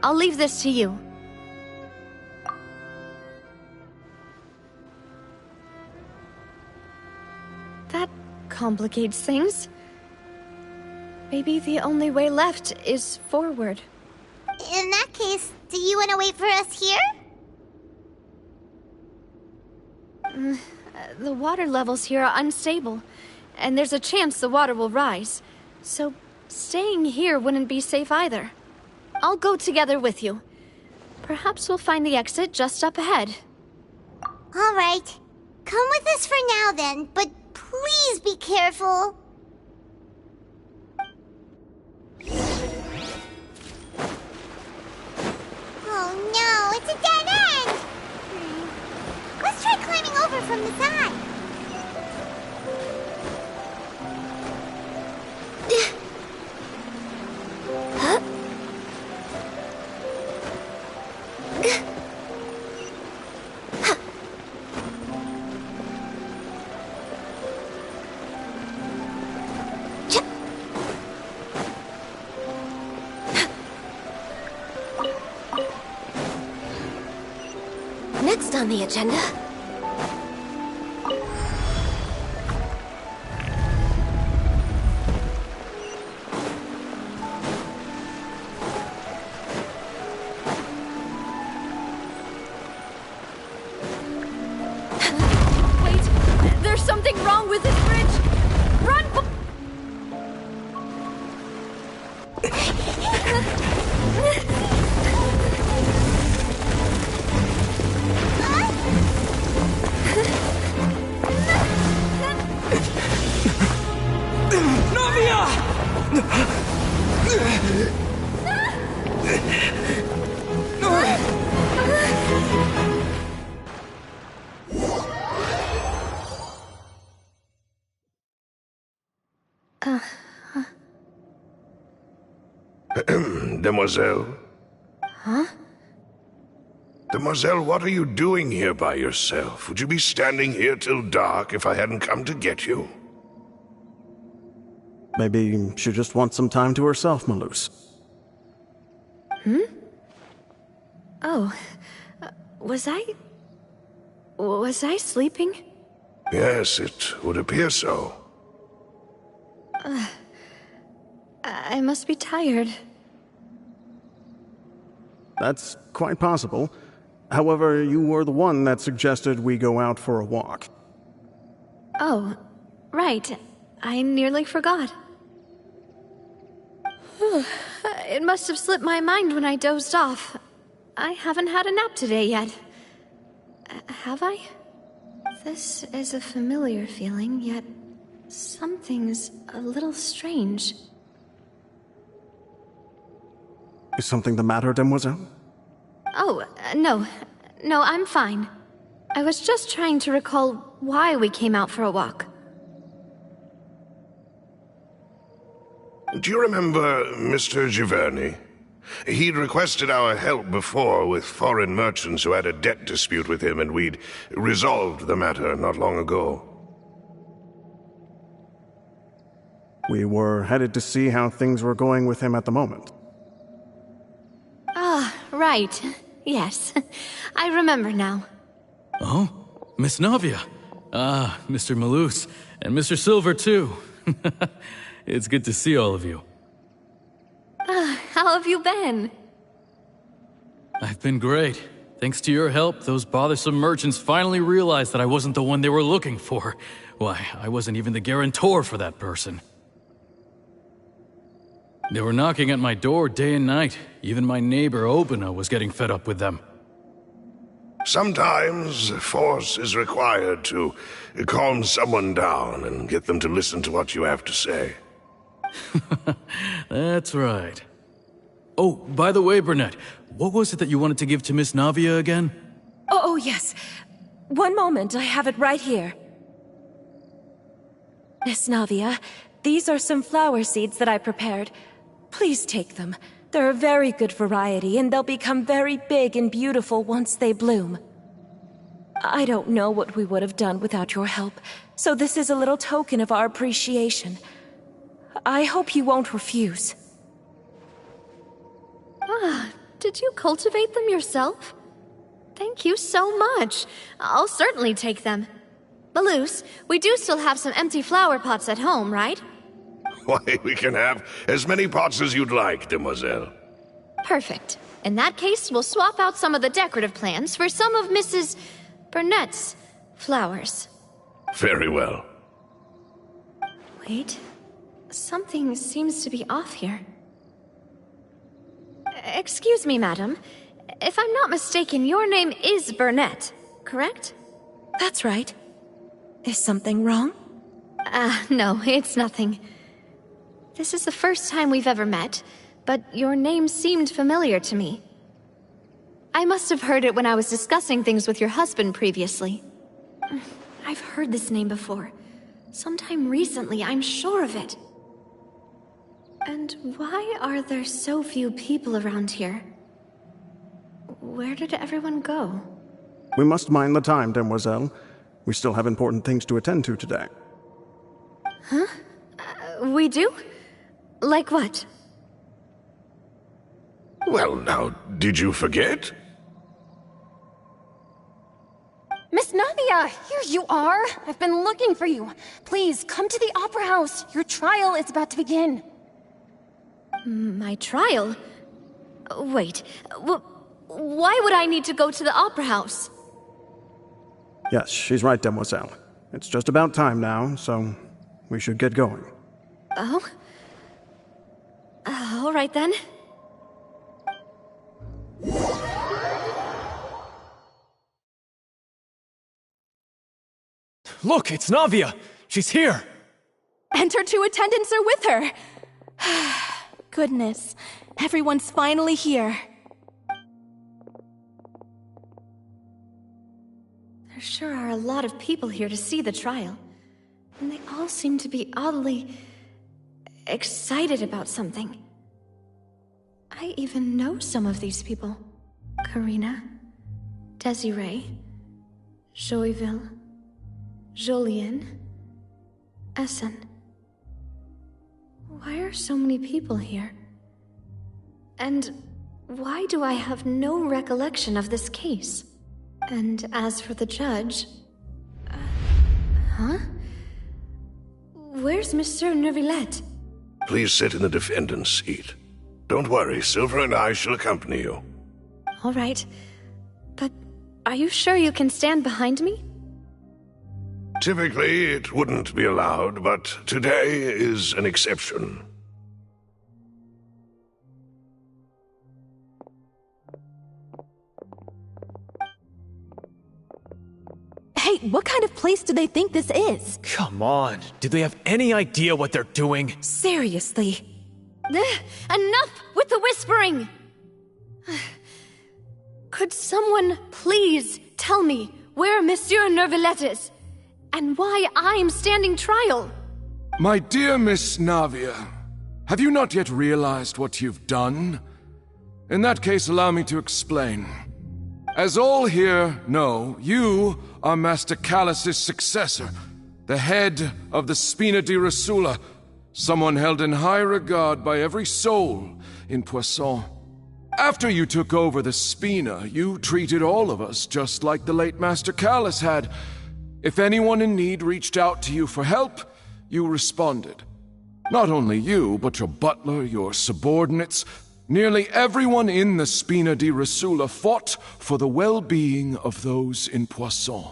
I'll leave this to you. That complicates things. Maybe the only way left is forward. In that case, do you want to wait for us here? The water levels here are unstable, and there's a chance the water will rise. So staying here wouldn't be safe either. I'll go together with you. Perhaps we'll find the exit just up ahead. All right. Come with us for now then, but please be careful. Oh no, it's a dead end! Let's try climbing over from the side. Next on the agenda... Wait, there's something wrong with this bridge! Run! Demoiselle? Huh? Demoiselle, what are you doing here by yourself? Would you be standing here till dark if I hadn't come to get you? Maybe she just wants some time to herself, Malus. Oh, was I sleeping? Yes, it would appear so. I must be tired. That's quite possible. However, you were the one that suggested we go out for a walk. Oh, right. I nearly forgot. It must have slipped my mind when I dozed off. I haven't had a nap today yet. Have I? This is a familiar feeling, yet something's a little strange. Is something the matter, Demoiselle? Oh, no. No, I'm fine. I was just trying to recall why we came out for a walk. Do you remember Mr. Giverny? He'd requested our help before with foreign merchants who had a debt dispute with him, and we'd resolved the matter not long ago. We were headed to see how things were going with him at the moment. Ah, right. Yes. I remember now. Oh? Miss Navia. Ah, Mr. Malus. And Mr. Silver, too. It's good to see all of you. How have you been? I've been great. Thanks to your help, those bothersome merchants finally realized that I wasn't the one they were looking for. Why, I wasn't even the guarantor for that person. They were knocking at my door day and night. Even my neighbor, Obina, was getting fed up with them. Sometimes force is required to calm someone down and get them to listen to what you have to say. That's right. Oh, by the way, Burnett, what was it that you wanted to give to Miss Navia again? Oh, yes. One moment, I have it right here. Miss Navia, these are some flower seeds that I prepared. Please take them. They're a very good variety, and they'll become very big and beautiful once they bloom. I don't know what we would have done without your help, so this is a little token of our appreciation. I hope you won't refuse. Ah, did you cultivate them yourself? Thank you so much. I'll certainly take them. Malus, we do still have some empty flower pots at home, right? Why, we can have as many pots as you'd like, Demoiselle. Perfect. In that case, we'll swap out some of the decorative plants for some of Mrs. Burnett's flowers. Very well. Wait. Something seems to be off here. Excuse me, madam. If I'm not mistaken, your name is Burnett, correct? That's right. Is something wrong? No, it's nothing. This is the first time we've ever met, but your name seemed familiar to me. I must have heard it when I was discussing things with your husband previously. I've heard this name before. Sometime recently, I'm sure of it. And why are there so few people around here? Where did everyone go? We must mind the time, Demoiselle. We still have important things to attend to today. Huh? We do? Like what? Well, now, did you forget? Miss Navia, here you are. I've been looking for you. Please, come to the Opera House. Your trial is about to begin. My trial? Wait, why would I need to go to the Opera House? Yes, she's right, Demoiselle. It's just about time now, so we should get going. Oh? All right then. Look, it's Navia! She's here! And her two attendants are with her! Goodness, everyone's finally here. There sure are a lot of people here to see the trial. And they all seem to be oddly excited about something. I even know some of these people. Karina, Desiree, Joyville, Jolien, Essen. Why are so many people here? And why do I have no recollection of this case? And as for the judge... huh? Where's Monsieur Neuvillette? Please sit in the defendant's seat. Don't worry, Silver and I shall accompany you. All right. But are you sure you can stand behind me? Typically, it wouldn't be allowed, but today is an exception. Hey, what kind of place do they think this is? Come on, do they have any idea what they're doing? Seriously. Enough with the whispering! Could someone please tell me where Monsieur Neuvillette is? And why I'm standing trial? My dear Miss Navia, have you not yet realized what you've done? In that case, allow me to explain. As all here know, you are Master Callus's successor, the head of the Spina di Rosula, someone held in high regard by every soul in Poisson. After you took over the Spina, you treated all of us just like the late Master Callus had. If anyone in need reached out to you for help, you responded. Not only you, but your butler, your subordinates, nearly everyone in the Spina di Rosula fought for the well-being of those in Poisson.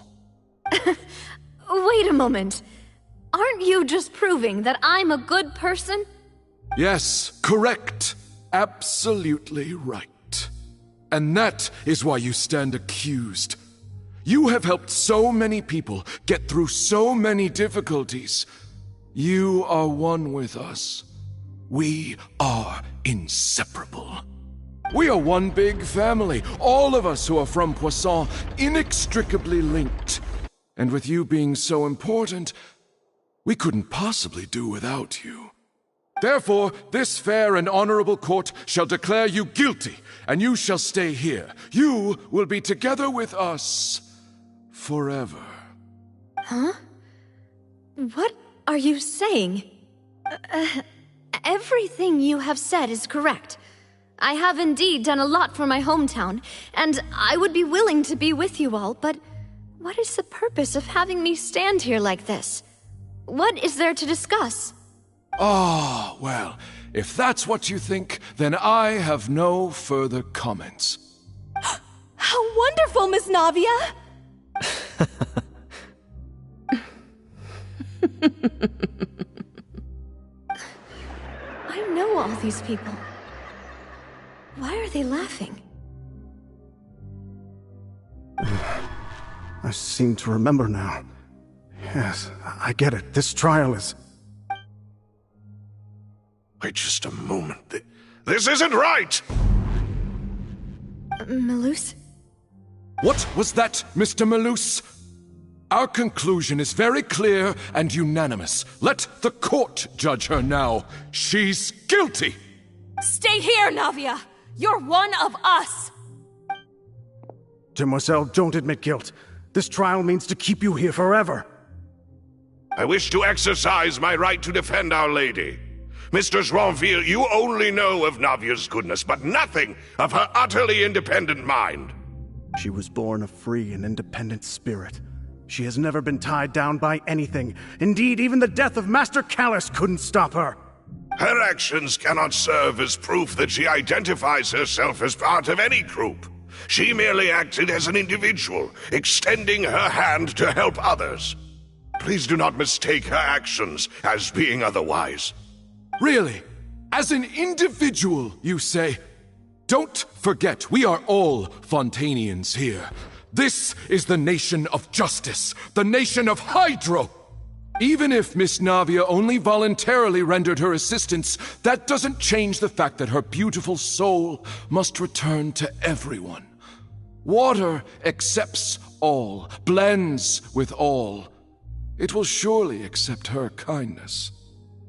Wait a moment. Aren't you just proving that I'm a good person? Yes, correct. Absolutely right. And that is why you stand accused. You have helped so many people get through so many difficulties. You are one with us. We are inseparable. We are one big family, all of us who are from Poisson, inextricably linked. And with you being so important, we couldn't possibly do without you. Therefore, this fair and honorable court shall declare you guilty, and you shall stay here. You will be together with us forever. Huh? What are you saying? Everything you have said is correct. I have indeed done a lot for my hometown, and I would be willing to be with you all, but what is the purpose of having me stand here like this? What is there to discuss? Ah, well, if that's what you think, then I have no further comments. How wonderful, Miss Navia! I know all these people. Why are they laughing? I seem to remember now. Yes, I get it. This trial is... Wait just a moment. This isn't right! Malus? What was that, Mr. Malus? Our conclusion is very clear and unanimous. Let the court judge her now. She's guilty! Stay here, Navia! You're one of us! Demoiselle, don't admit guilt. This trial means to keep you here forever. I wish to exercise my right to defend Our Lady. Mr. Joinville, you only know of Navia's goodness, but nothing of her utterly independent mind. She was born a free and independent spirit. She has never been tied down by anything. Indeed, even the death of Master Callus couldn't stop her. Her actions cannot serve as proof that she identifies herself as part of any group. She merely acted as an individual, extending her hand to help others. Please do not mistake her actions as being otherwise. Really? As an individual, you say? Don't forget, we are all Fontanians here. This is the nation of justice, the nation of Hydro. Even if Miss Navia only voluntarily rendered her assistance, that doesn't change the fact that her beautiful soul must return to everyone. Water accepts all, blends with all. It will surely accept her kindness.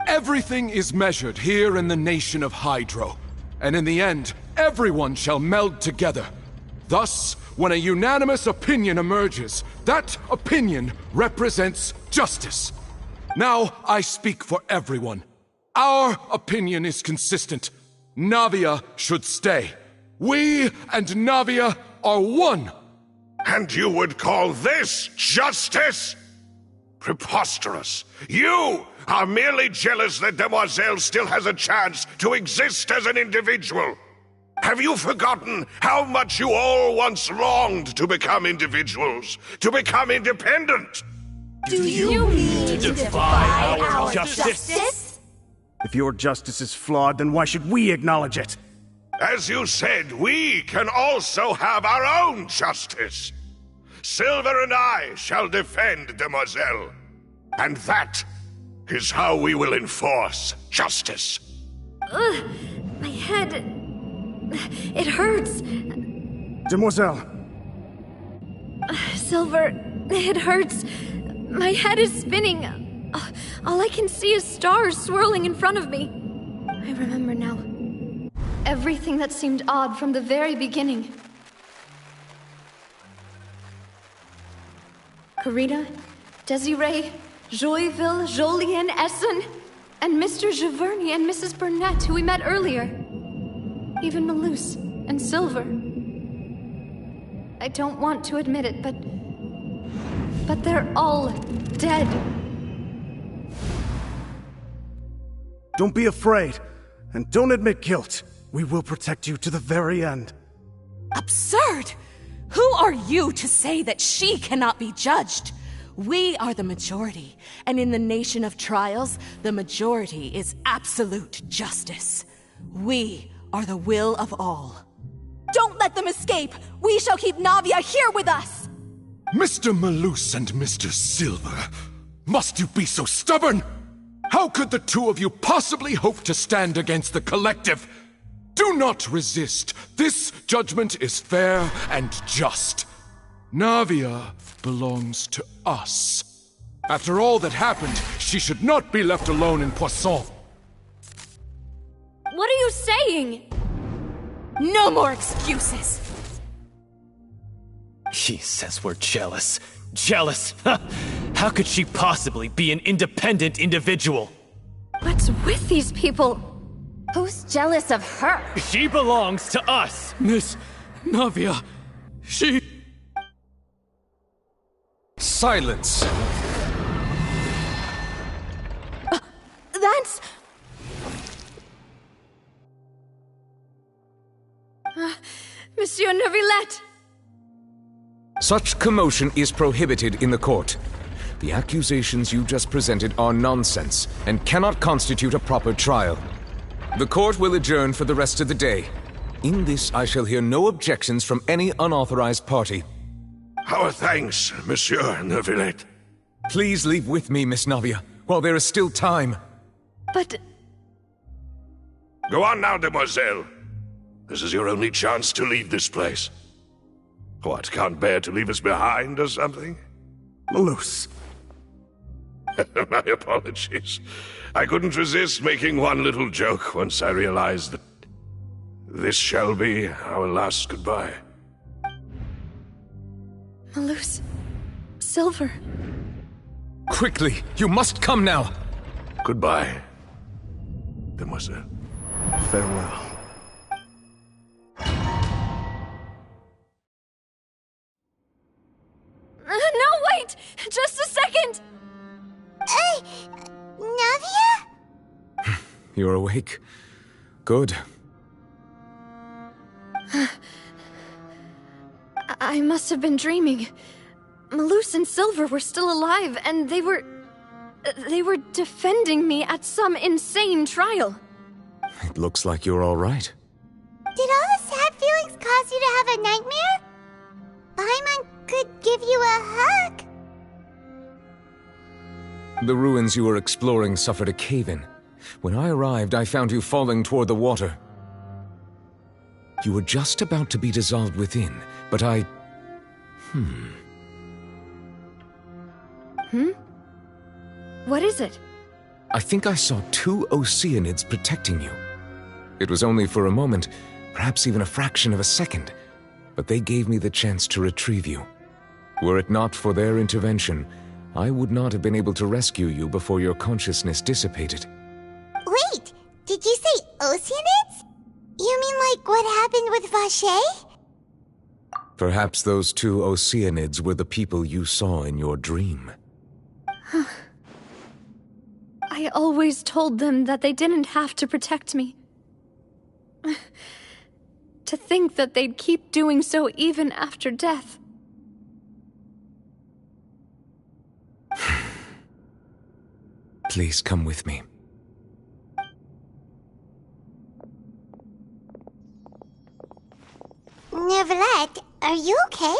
Everything is measured here in the nation of Hydro, and in the end, everyone shall meld together. Thus, when a unanimous opinion emerges, that opinion represents justice. Now I speak for everyone. Our opinion is consistent. Navia should stay. We and Navia are one. And you would call this justice? Preposterous. You are merely jealous that Demoiselle still has a chance to exist as an individual. Have you forgotten how much you all once longed to become individuals, to become independent? Do you mean to defy our justice? If your justice is flawed, then why should we acknowledge it? As you said, we can also have our own justice. Silver and I shall defend Demoiselle. And that is how we will enforce justice. Ugh, my head... It hurts. Demoiselle! Silver, it hurts. My head is spinning. All I can see is stars swirling in front of me. I remember now. Everything that seemed odd from the very beginning. Karina, Desiree, Joyville, Jolien, Essen, and Mr. Giverny and Mrs. Burnett, who we met earlier. Even Malus and Silver. I don't want to admit it, but they're all dead. Don't be afraid, and don't admit guilt. We will protect you to the very end. Absurd! Who are you to say that she cannot be judged? We are the majority, and in the nation of trials, the majority is absolute justice. We are the will of all. Don't let them escape! We shall keep Navia here with us! Mr. Malus and Mr. Silver, must you be so stubborn? How could the two of you possibly hope to stand against the collective? Do not resist. This judgment is fair and just. Navia belongs to us. After all that happened, she should not be left alone in Poisson. What are you saying? No more excuses! He says we're jealous. Jealous? How could she possibly be an independent individual? What's with these people? Who's jealous of her? She belongs to us! Miss Navia, she... Silence! That's... Monsieur Neuvillette! Such commotion is prohibited in the court. The accusations you just presented are nonsense and cannot constitute a proper trial. The court will adjourn for the rest of the day. In this, I shall hear no objections from any unauthorized party. Our thanks, Monsieur Neuvillette. Please leave with me, Miss Navia, while there is still time. But... Go on now, Demoiselle. This is your only chance to leave this place. What, can't bear to leave us behind or something? Malus. My apologies. I couldn't resist making one little joke once I realized that this shall be our last goodbye. Malus. Silver. Quickly, you must come now. Goodbye, Demoiselle. Farewell. No, wait! Just a second! Navia? You're awake. Good. I must have been dreaming. Malus and Silver were still alive, and they were defending me at some insane trial. It looks like you're all right. Did all the sad feelings cause you to have a nightmare? Paimon could give you a hug. The ruins you were exploring suffered a cave-in. When I arrived, I found you falling toward the water. You were just about to be dissolved within, but I... What is it? I think I saw 2 Oceanids protecting you. It was only for a moment, perhaps even a fraction of a second, but they gave me the chance to retrieve you. Were it not for their intervention, I would not have been able to rescue you before your consciousness dissipated. Wait, did you say Oceanids? You mean like what happened with Vache? Perhaps those 2 Oceanids were the people you saw in your dream. I always told them that they didn't have to protect me. To think that they'd keep doing so even after death. Please come with me. Neuvillette, are you okay?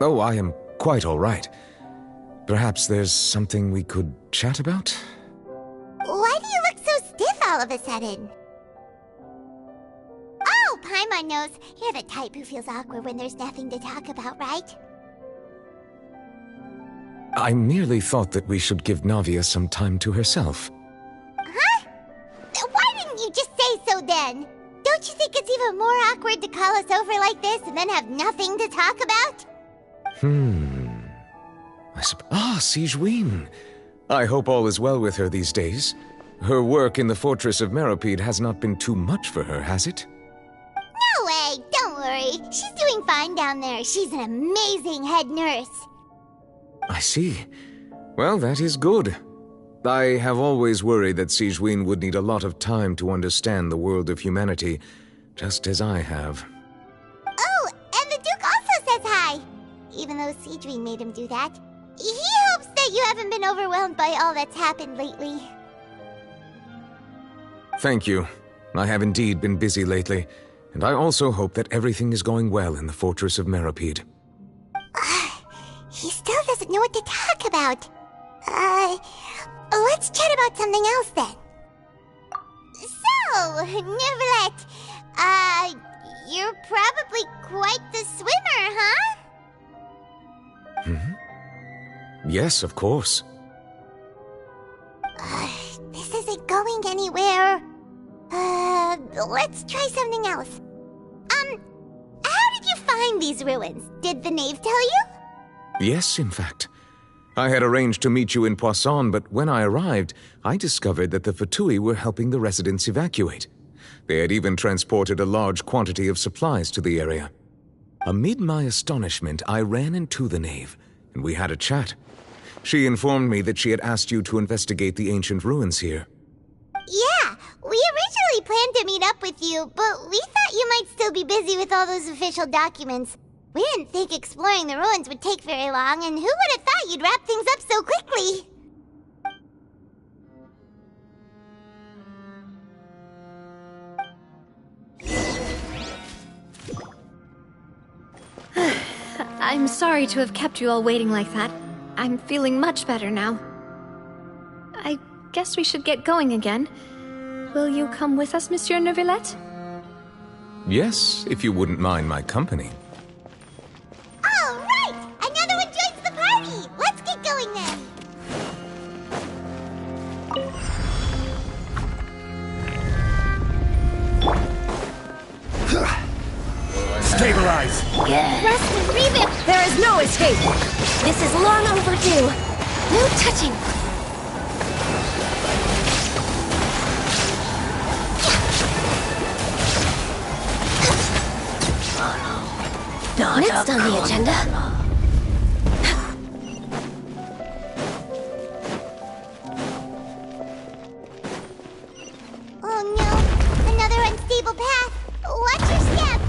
Oh, I am quite all right. Perhaps there's something we could chat about? Why do you look so stiff all of a sudden? Oh, Paimon knows. You're the type who feels awkward when there's nothing to talk about, right? I merely thought that we should give Navia some time to herself. Huh? Why didn't you just say so then? Don't you think it's even more awkward to call us over like this and then have nothing to talk about? Sigewinne. I hope all is well with her these days. Her work in the Fortress of Meropide has not been too much for her, has it? No way! Don't worry. She's doing fine down there. She's an amazing head nurse. I see. Well, that is good. I have always worried that Sigewinne would need a lot of time to understand the world of humanity, just as I have. Oh, and the Duke also says hi! Even though Sigewinne made him do that. He hopes that you haven't been overwhelmed by all that's happened lately. Thank you. I have indeed been busy lately, and I also hope that everything is going well in the Fortress of Meropide. He still doesn't know what to talk about. Let's chat about something else then. So, Neuvillette, you're probably quite the swimmer, huh? Yes, of course. This isn't going anywhere. Let's try something else. How did you find these ruins? Did the knave tell you? Yes, in fact. I had arranged to meet you in Poisson, but when I arrived, I discovered that the Fatui were helping the residents evacuate. They had even transported a large quantity of supplies to the area. Amid my astonishment, I ran into the knave, and we had a chat. She informed me that she had asked you to investigate the ancient ruins here. Yeah, we originally planned to meet up with you, but we thought you might still be busy with all those official documents. We didn't think exploring the ruins would take very long, and who would have thought you'd wrap things up so quickly? I'm sorry to have kept you all waiting like that. I'm feeling much better now. I guess we should get going again. Will you come with us, Monsieur Neuvillette? Yes, if you wouldn't mind my company. All right! Another one joins the party! Let's get going then! Stabilize! Rest and revamp! There is no escape! This is long overdue! No touching! Next on the agenda... Oh no! Another unstable path! Watch your step!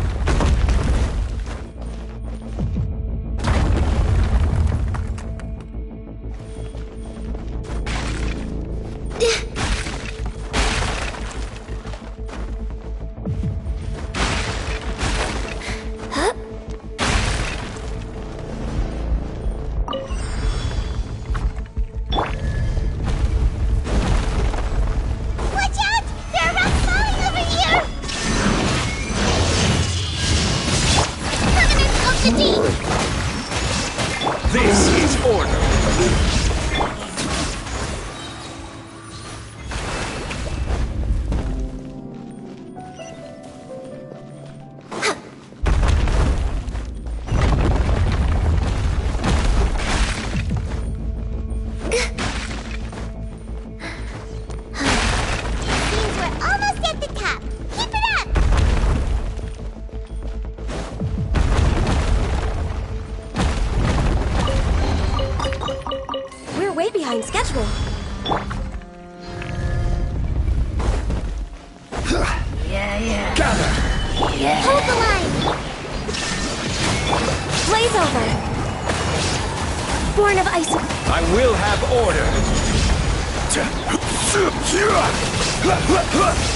This is order. Schedule. Yeah. Gather. Yeah. Hold the line. Blaze over. Born of ice. I will have order.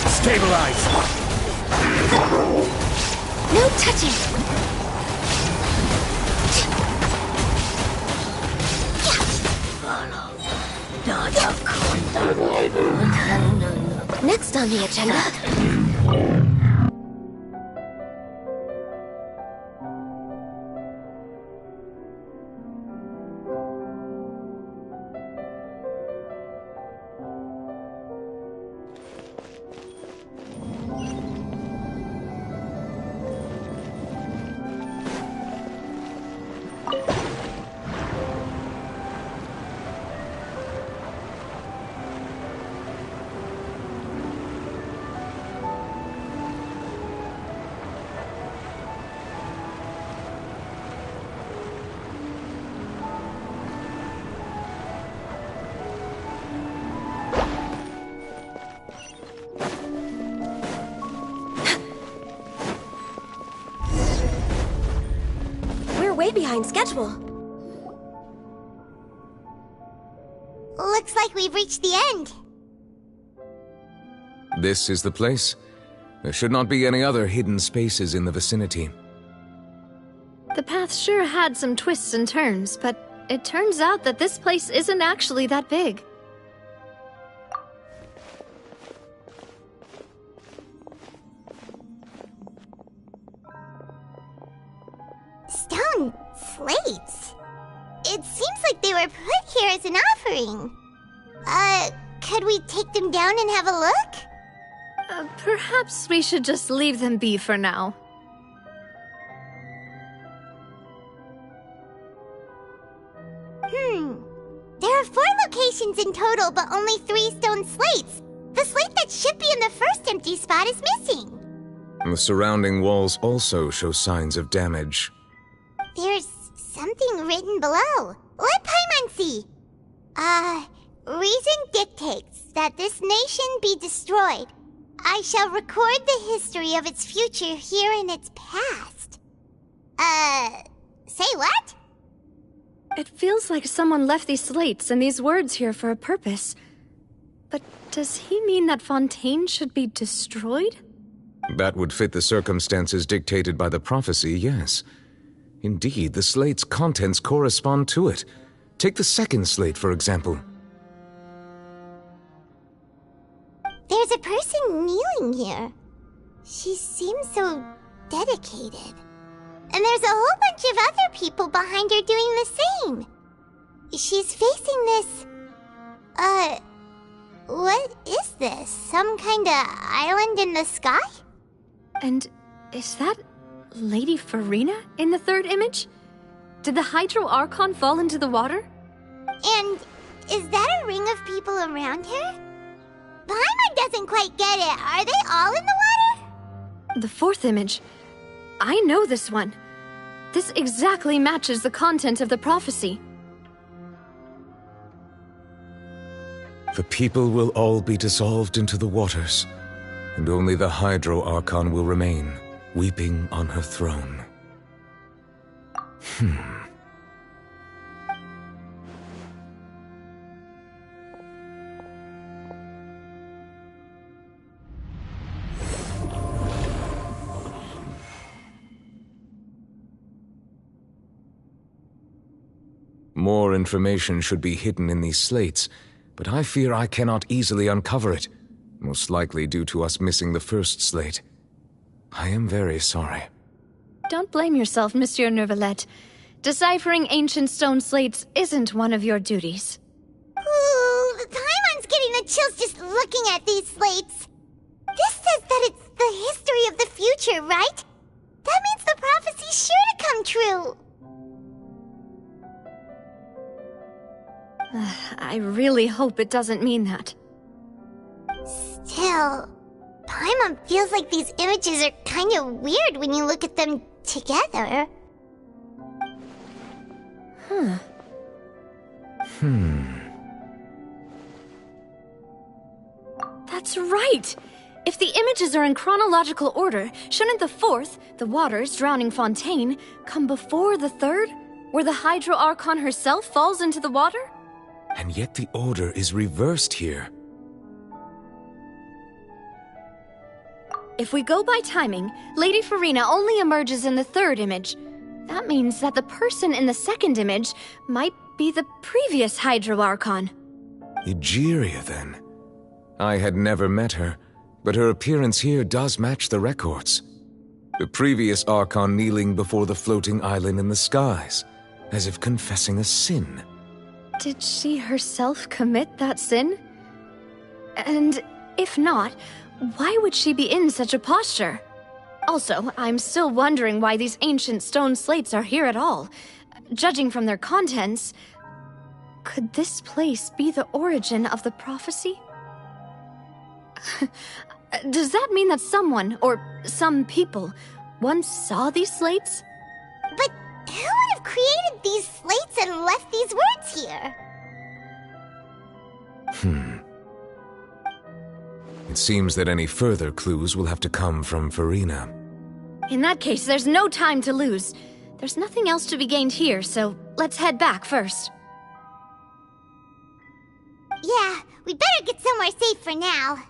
Stabilize. No touching. Next on the agenda. Way behind schedule. Looks like we've reached the end. This is the place. There should not be any other hidden spaces in the vicinity. The path sure had some twists and turns, but it turns out that this place isn't actually that big. Stone slates? It seems like they were put here as an offering. Could we take them down and have a look? Perhaps we should just leave them be for now. There are 4 locations in total, but only 3 stone slates. The slate that should be in the first empty spot is missing. The surrounding walls also show signs of damage. There's something written below. Let Paimon see. Reason dictates that this nation be destroyed. I shall record the history of its future here in its past. Say what? It feels like someone left these slates and these words here for a purpose. But does he mean that Fontaine should be destroyed? That would fit the circumstances dictated by the prophecy, yes. Indeed, the slate's contents correspond to it. Take the second slate, for example. There's a person kneeling here. She seems so dedicated. And there's a whole bunch of other people behind her doing the same. She's facing this... what is this? Some kind of island in the sky? And is that Lady Farina in the third image? Did the Hydro Archon fall into the water? And is that a ring of people around her? Paimon doesn't quite get it. Are they all in the water? The fourth image. I know this one. This exactly matches the content of the prophecy. The people will all be dissolved into the waters, and only the Hydro Archon will remain, weeping on her throne. More information should be hidden in these slates, but I fear I cannot easily uncover it, most likely due to us missing the first slate. I am very sorry. Don't blame yourself, Monsieur Neuvillette. Deciphering ancient stone slates isn't one of your duties. Ooh, Paimon's getting the chills just looking at these slates. This says that it's the history of the future, right? That means the prophecy's sure to come true. I really hope it doesn't mean that. Still, Paimon feels like these images are kind of weird when you look at them together. That's right! If the images are in chronological order, shouldn't the fourth, the waters drowning Fontaine, come before the third, where the Hydro Archon herself falls into the water? And yet the order is reversed here. If we go by timing, Lady Farina only emerges in the third image. That means that the person in the second image might be the previous Hydro Archon. Egeria, then. I had never met her, but her appearance here does match the records. The previous Archon kneeling before the floating island in the skies, as if confessing a sin. Did she herself commit that sin? And if not, why would she be in such a posture? Also, I'm still wondering why these ancient stone slates are here at all. Judging from their contents, could this place be the origin of the prophecy? Does that mean that someone, or some people, once saw these slates? But who would have created these slates and left these words here? It seems that any further clues will have to come from Farina. In that case, there's no time to lose. There's nothing else to be gained here, so let's head back first. Yeah, we'd better get somewhere safe for now.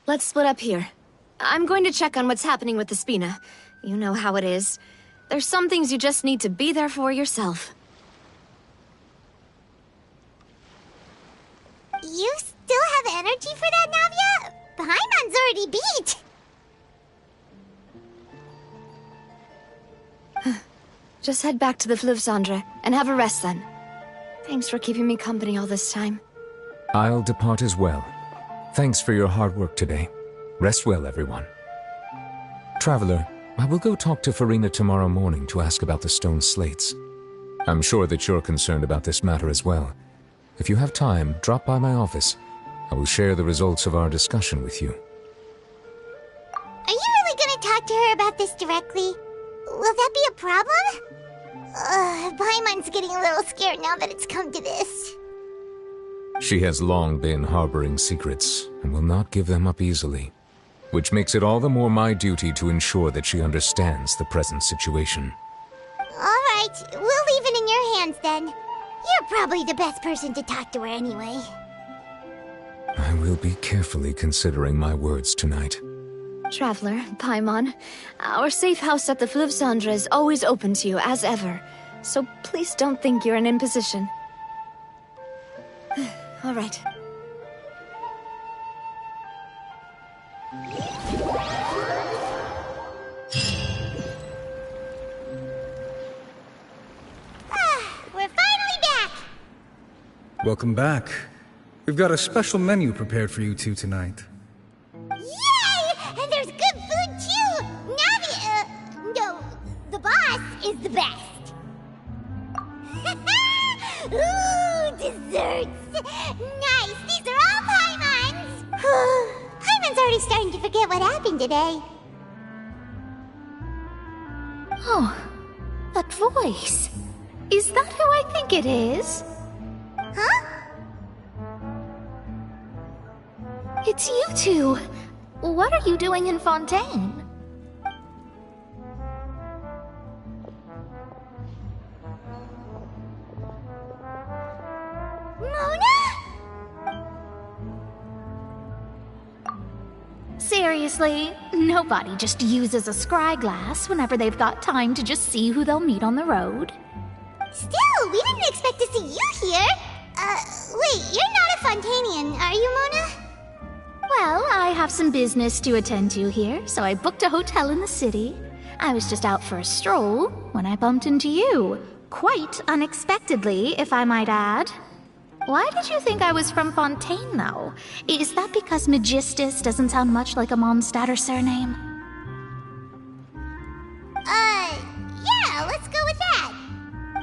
Let's split up here. I'm going to check on what's happening with the Spina. You know how it is. There's some things you just need to be there for yourself. You still have energy for that, Navia? Paimon's already beat. Just head back to the Fluvsandre and have a rest then. Thanks for keeping me company all this time. I'll depart as well. Thanks for your hard work today. Rest well, everyone. Traveler, I will go talk to Farina tomorrow morning to ask about the stone slates. I'm sure that you're concerned about this matter as well. If you have time, drop by my office. I will share the results of our discussion with you. Are you really gonna talk to her about this directly? Will that be a problem? Paimon's getting a little scared now that it's come to this. She has long been harboring secrets and will not give them up easily, which makes it all the more my duty to ensure that she understands the present situation. Alright, we'll leave it in your hands then. You're probably the best person to talk to her anyway. I will be carefully considering my words tonight. Traveler, Paimon, our safe house at the Fluvsandre is always open to you as ever, so please don't think you're an imposition. All right. We're finally back! Welcome back. We've got a special menu prepared for you two tonight. Yay! And there's good food too! No, the boss is the best. Ooh, desserts! Nice! These are all Paimon's! Paimon's already starting to forget what happened today. Oh, that voice. Is that who I think it is? Huh? It's you two. What are you doing in Fontaine? Seriously, nobody just uses a scry glass whenever they've got time to just see who they'll meet on the road. Still, we didn't expect to see you here. Wait, you're not a Fontanian, are you, Mona? Well, I have some business to attend to here, so I booked a hotel in the city. I was just out for a stroll when I bumped into you. Quite unexpectedly, if I might add. Why did you think I was from Fontaine, though? Is that because Magistus doesn't sound much like a Mondstatter surname? Yeah, let's go with that.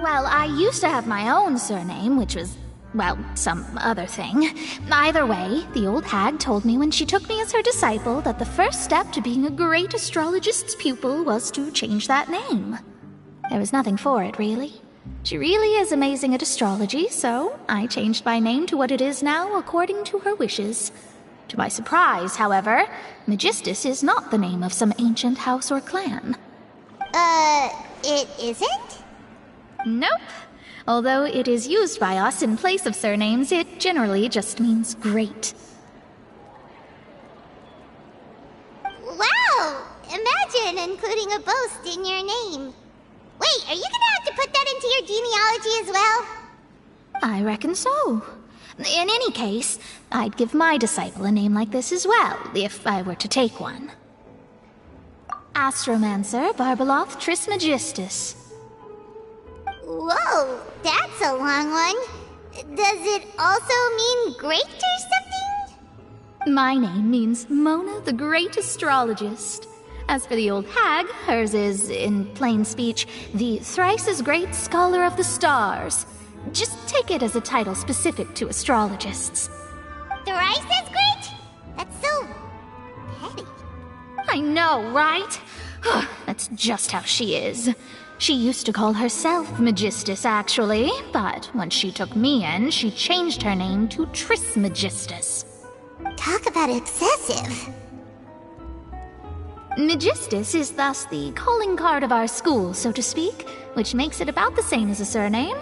Well, I used to have my own surname, which was, well, some other thing. Either way, the old hag told me when she took me as her disciple that the first step to being a great astrologist's pupil was to change that name. There was nothing for it, really. She really is amazing at astrology, so I changed my name to what it is now according to her wishes. To my surprise, however, Magistus is not the name of some ancient house or clan. It isn't? Nope. Although it is used by us in place of surnames, it generally just means great. Wow! Imagine including a boast in your name. Wait, are you gonna have to put that into your genealogy as well? I reckon so. In any case, I'd give my disciple a name like this as well, if I were to take one. Astromancer Barbeloth Trismegistus. Whoa, that's a long one. Does it also mean great or something? My name means Mona the Great Astrologist. As for the old hag, hers is, in plain speech, the thrice-as-great Scholar of the Stars. Just take it as a title specific to astrologists. Thrice as great? That's so petty. I know, right? That's just how she is. She used to call herself Megistus, actually, but when she took me in, she changed her name to Trismegistus. Talk about excessive. Megistus is thus the calling card of our school, so to speak, which makes it about the same as a surname.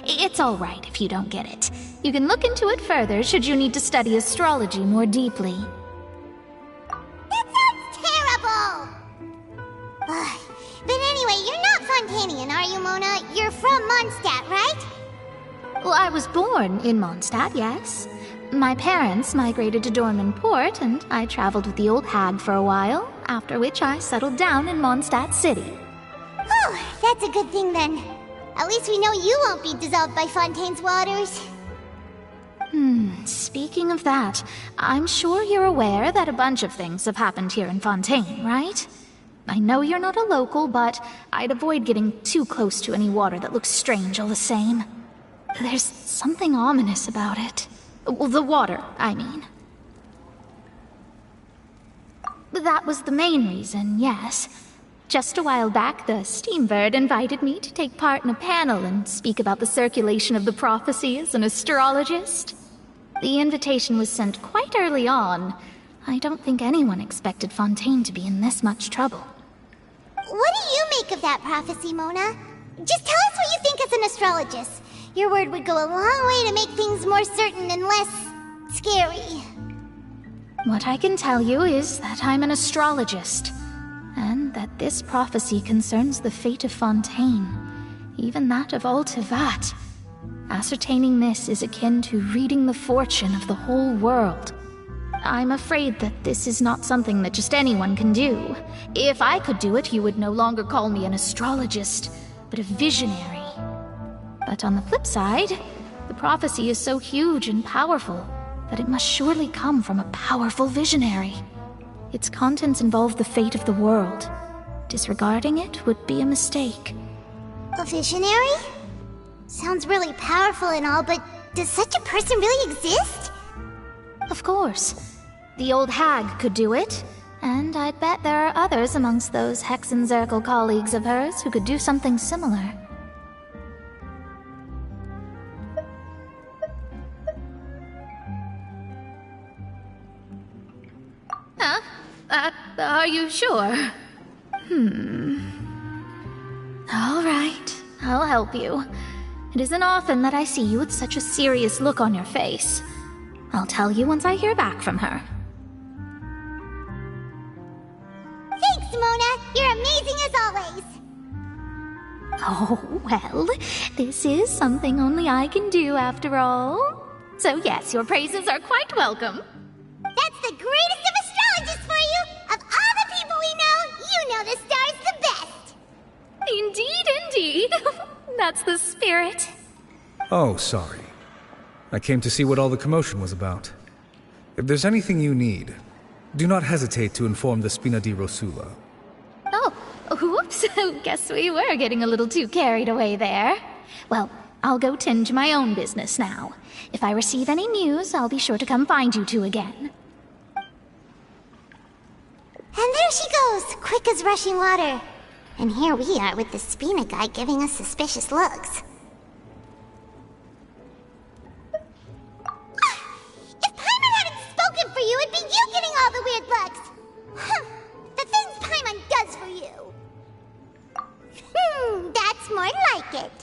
It's all right if you don't get it. You can look into it further should you need to study astrology more deeply. That sounds terrible! But anyway, you're not Fontanian, are you, Mona? You're from Mondstadt, right? Well, I was born in Mondstadt, yes. My parents migrated to Dornman Port, and I traveled with the old hag for a while, after which I settled down in Mondstadt City. Oh, that's a good thing then. At least we know you won't be dissolved by Fontaine's waters. Speaking of that, I'm sure you're aware that a bunch of things have happened here in Fontaine, right? I know you're not a local, but I'd avoid getting too close to any water that looks strange all the same. There's something ominous about it. Well, the water, I mean. That was the main reason, yes. Just a while back, the Steambird invited me to take part in a panel and speak about the circulation of the prophecy as an astrologist. The invitation was sent quite early on. I don't think anyone expected Fontaine to be in this much trouble. What do you make of that prophecy, Mona? Just tell us what you think as an astrologist. Your word would go a long way to make things more certain and less scary. What I can tell you is that I'm an astrologist, and that this prophecy concerns the fate of Fontaine, even that of all Tevat. Ascertaining this is akin to reading the fortune of the whole world. I'm afraid that this is not something that just anyone can do. If I could do it, you would no longer call me an astrologist, but a visionary. But on the flip side, the prophecy is so huge and powerful that it must surely come from a powerful visionary. Its contents involve the fate of the world. Disregarding it would be a mistake. A visionary? Sounds really powerful and all, but does such a person really exist? Of course. The old hag could do it, and I'd bet there are others amongst those Hexenzirkel colleagues of hers who could do something similar. Are you sure? All right, I'll help you. It isn't often that I see you with such a serious look on your face. I'll tell you once I hear back from her. Thanks, Mona! You're amazing as always! Oh, well, this is something only I can do after all. So yes, your praises are quite welcome. That's the greatest of astrologists for you! Of all the people we know, you know the star's the best! Indeed, indeed. That's the spirit. Oh, sorry. I came to see what all the commotion was about. If there's anything you need, do not hesitate to inform the Spina di Rosula. Oh, whoops. Guess we were getting a little too carried away there. Well, I'll go tend to my own business now. If I receive any news, I'll be sure to come find you two again. And there she goes, quick as rushing water. And here we are with the Spina guy giving us suspicious looks. If Paimon hadn't spoken for you, it'd be you getting all the weird looks. The things Paimon does for you. That's more like it.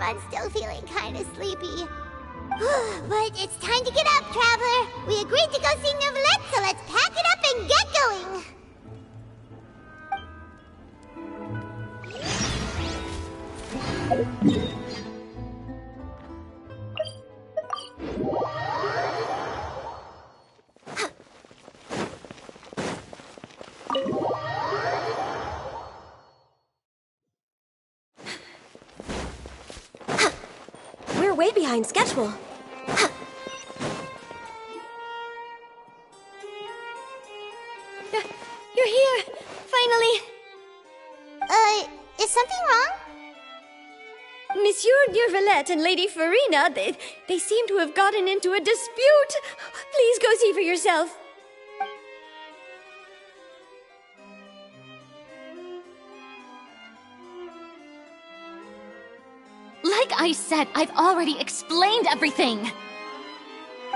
Paimon's still feeling kinda sleepy. But it's time to get up, Traveler! We agreed to go see Neuvillette, so let's pack it up and get going! We're way behind schedule. You're here! Finally! Is something wrong? Monsieur Neuvillette and Lady Farina, they seem to have gotten into a dispute. Please go see for yourself. Like I said, I've already explained everything!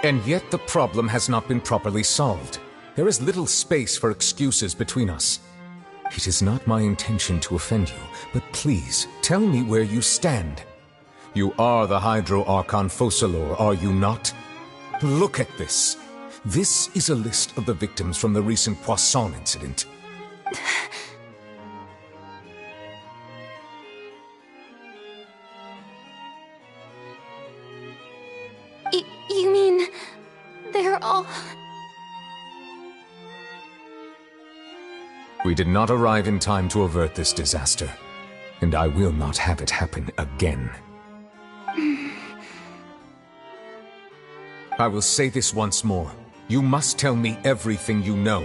And yet the problem has not been properly solved. There is little space for excuses between us. It is not my intention to offend you, but please, tell me where you stand. You are the Hydro Archon Focalor, are you not? Look at this. This is a list of the victims from the recent Poisson incident. You mean... they're all... We did not arrive in time to avert this disaster, and I will not have it happen again. I will say this once more. You must tell me everything you know.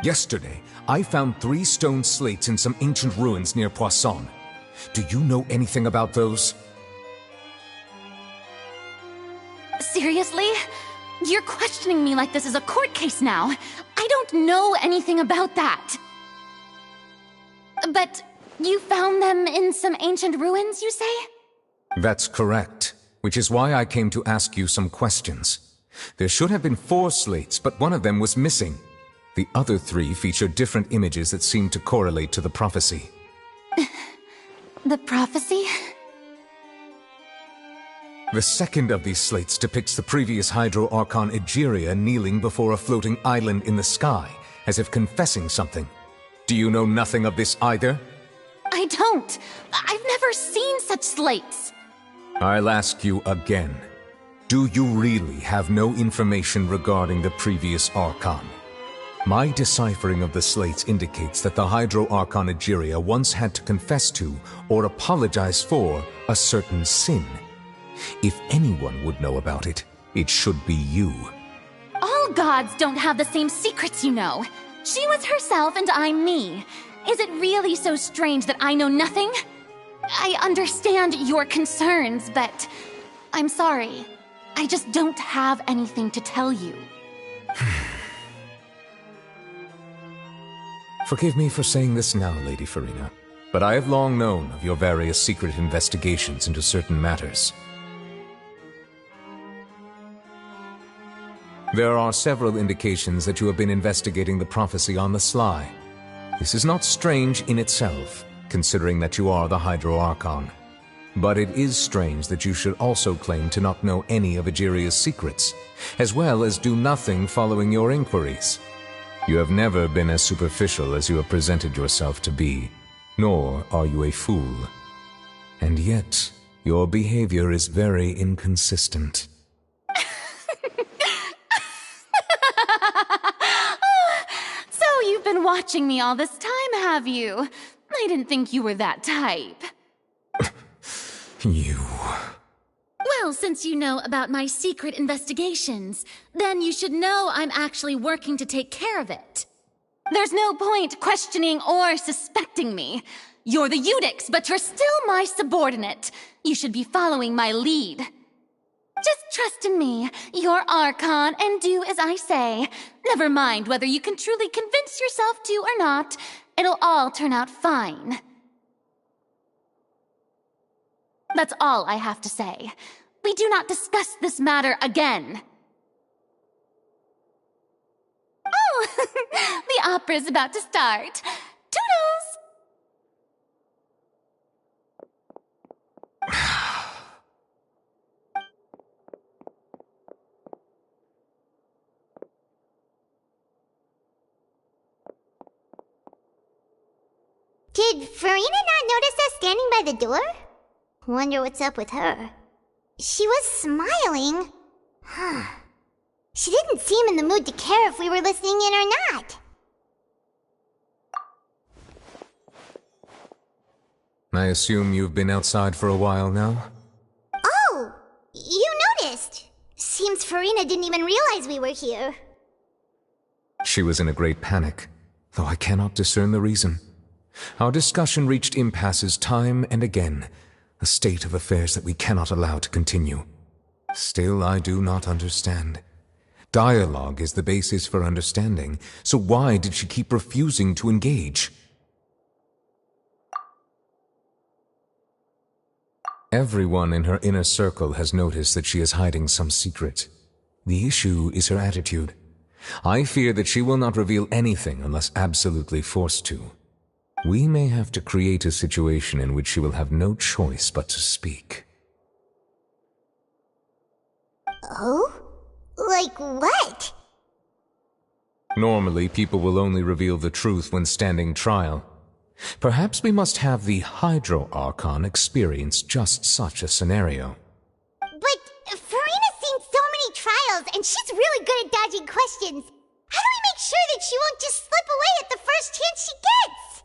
Yesterday, I found 3 stone slates in some ancient ruins near Poisson. Do you know anything about those? Seriously? You're questioning me like this is a court case now. I don't know anything about that. But you found them in some ancient ruins, you say? That's correct, which is why I came to ask you some questions. There should have been 4 slates, but one of them was missing. The other 3 feature different images that seem to correlate to the prophecy. The prophecy? The second of these slates depicts the previous Hydro Archon Egeria kneeling before a floating island in the sky, as if confessing something. Do you know nothing of this either? I don't. I've never seen such slates. I'll ask you again. Do you really have no information regarding the previous Archon? My deciphering of the slates indicates that the Hydro Archon Egeria once had to confess to, or apologize for, a certain sin. If anyone would know about it, it should be you. All gods don't have the same secrets, you know. She was herself and I'm me. Is it really so strange that I know nothing? I understand your concerns, but I'm sorry. I just don't have anything to tell you. Forgive me for saying this now, Lady Farina, but I have long known of your various secret investigations into certain matters. There are several indications that you have been investigating the prophecy on the sly. This is not strange in itself, considering that you are the Hydro Archon. But it is strange that you should also claim to not know any of Egeria's secrets, as well as do nothing following your inquiries. You have never been as superficial as you have presented yourself to be, nor are you a fool. And yet, your behavior is very inconsistent. So you've been watching me all this time, have you? I didn't think you were that type. You... Well, since you know about my secret investigations, then you should know I'm actually working to take care of it. There's no point questioning or suspecting me. You're the Eudix, but you're still my subordinate. You should be following my lead. Just trust in me, your Archon, and do as I say. Never mind whether you can truly convince yourself to or not. It'll all turn out fine. That's all I have to say. We do not discuss this matter again. Oh, the opera's about to start. Toodles! Did Farina not notice us standing by the door? Wonder what's up with her. She was smiling. Huh. She didn't seem in the mood to care if we were listening in or not. I assume you've been outside for a while now? Oh! You noticed! Seems Farina didn't even realize we were here. She was in a great panic, though I cannot discern the reason. Our discussion reached impasses time and again, a state of affairs that we cannot allow to continue. Still, I do not understand. Dialogue is the basis for understanding, so why did she keep refusing to engage? Everyone in her inner circle has noticed that she is hiding some secret. The issue is her attitude. I fear that she will not reveal anything unless absolutely forced to. We may have to create a situation in which she will have no choice but to speak. Oh? Like what? Normally, people will only reveal the truth when standing trial. Perhaps we must have the Hydro Archon experience just such a scenario. But Farina's seen so many trials, and she's really good at dodging questions. How do we make sure that she won't just slip away at the first chance she gets?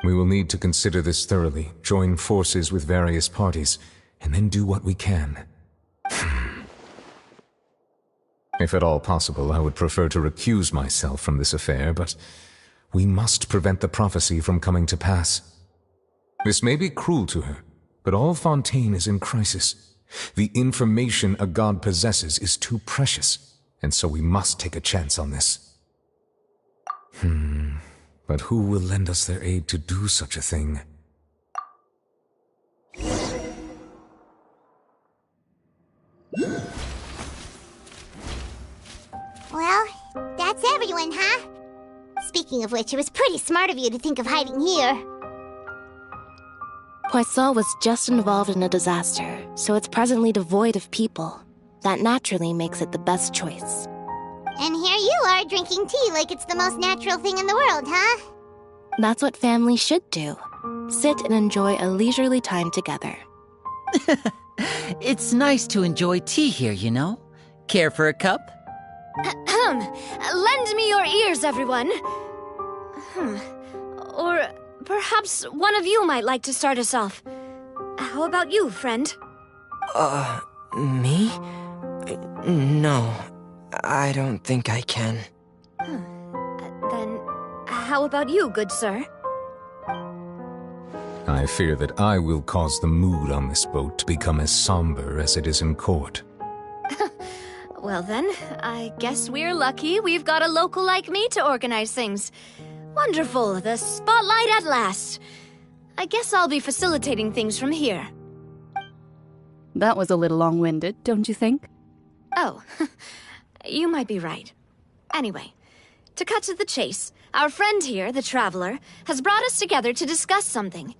We will need to consider this thoroughly, join forces with various parties, and then do what we can. If at all possible, I would prefer to recuse myself from this affair, but we must prevent the prophecy from coming to pass. This may be cruel to her, but all Fontaine is in crisis. The information a god possesses is too precious, and so we must take a chance on this. But who will lend us their aid to do such a thing? Well, that's everyone, huh? Speaking of which, it was pretty smart of you to think of hiding here. Poisson was just involved in a disaster, so it's presently devoid of people. That naturally makes it the best choice. And here you are drinking tea like it's the most natural thing in the world, huh? That's what family should do. Sit and enjoy a leisurely time together. It's nice to enjoy tea here, you know? Care for a cup? Lend me your ears, everyone. Or perhaps one of you might like to start us off. How about you, friend? Me? No, I don't think I can. Then, how about you, good sir? I fear that I will cause the mood on this boat to become as somber as it is in court. Well then, I guess we're lucky we've got a local like me to organize things. Wonderful, the spotlight at last. I guess I'll be facilitating things from here. That was a little long-winded, don't you think? Oh, you might be right. Anyway, to cut to the chase, our friend here, the Traveler, has brought us together to discuss something.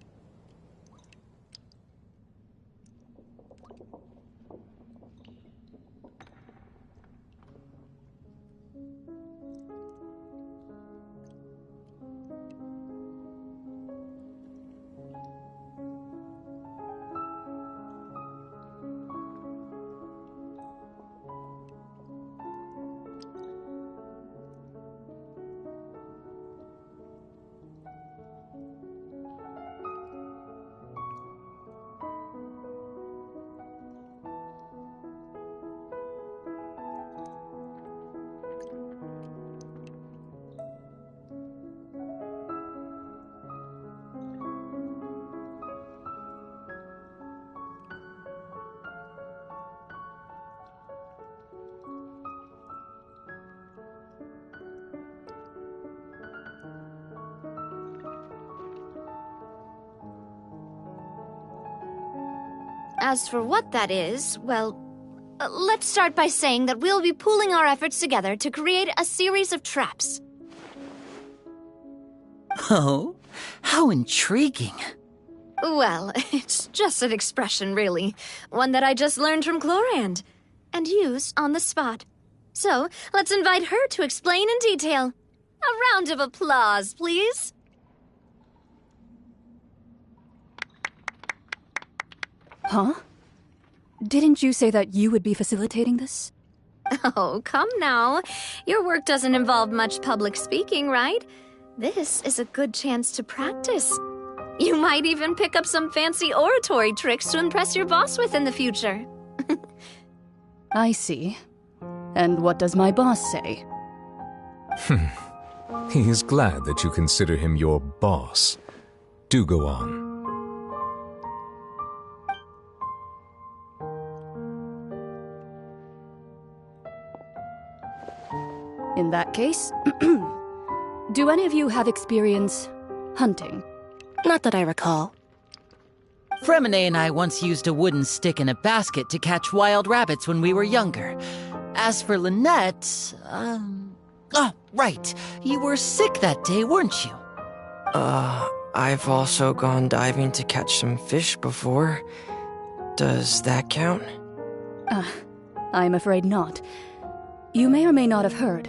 As for what that is, well, let's start by saying that we'll be pooling our efforts together to create a series of traps. Oh, how intriguing. Well, it's just an expression, really. One that I just learned from Chlorand, and used on the spot. So, let's invite her to explain in detail. A round of applause, please. Huh? Didn't you say that you would be facilitating this? Oh, come now. Your work doesn't involve much public speaking, right? This is a good chance to practice. You might even pick up some fancy oratory tricks to impress your boss with in the future. I see. And what does my boss say? He is glad that you consider him your boss. Do go on. In that case, do any of you have experience hunting? Not that I recall. Fremine and I once used a wooden stick in a basket to catch wild rabbits when we were younger. As for Lynette, oh, right. You were sick that day, weren't you? I've also gone diving to catch some fish before. Does that count? I'm afraid not. You may or may not have heard,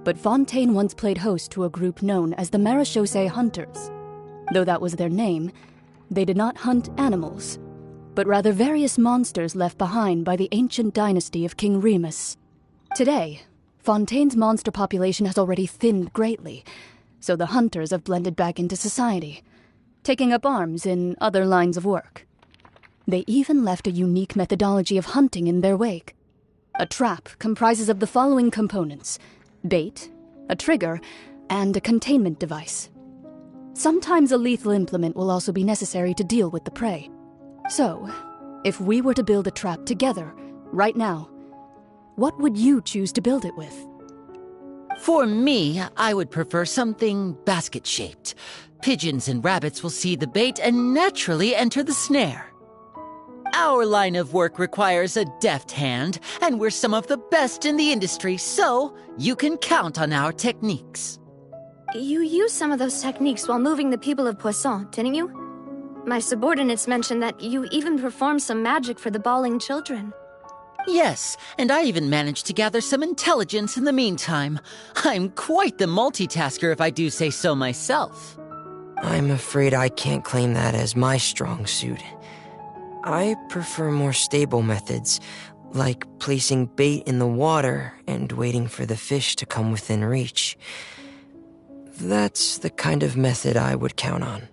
but Fontaine once played host to a group known as the Marechaussee Hunters. Though that was their name, they did not hunt animals, but rather various monsters left behind by the ancient dynasty of King Remus. Today, Fontaine's monster population has already thinned greatly, so the hunters have blended back into society, taking up arms in other lines of work. They even left a unique methodology of hunting in their wake. A trap comprises of the following components: bait, a trigger, and a containment device. Sometimes a lethal implement will also be necessary to deal with the prey. So, if we were to build a trap together, right now, what would you choose to build it with? For me, I would prefer something basket-shaped. Pigeons and rabbits will see the bait and naturally enter the snare. Our line of work requires a deft hand, and we're some of the best in the industry, so you can count on our techniques. You used some of those techniques while moving the people of Poisson, didn't you? My subordinates mentioned that you even performed some magic for the bawling children. Yes, and I even managed to gather some intelligence in the meantime. I'm quite the multitasker if I do say so myself. I'm afraid I can't claim that as my strong suit. I prefer more stable methods, like placing bait in the water and waiting for the fish to come within reach. That's the kind of method I would count on.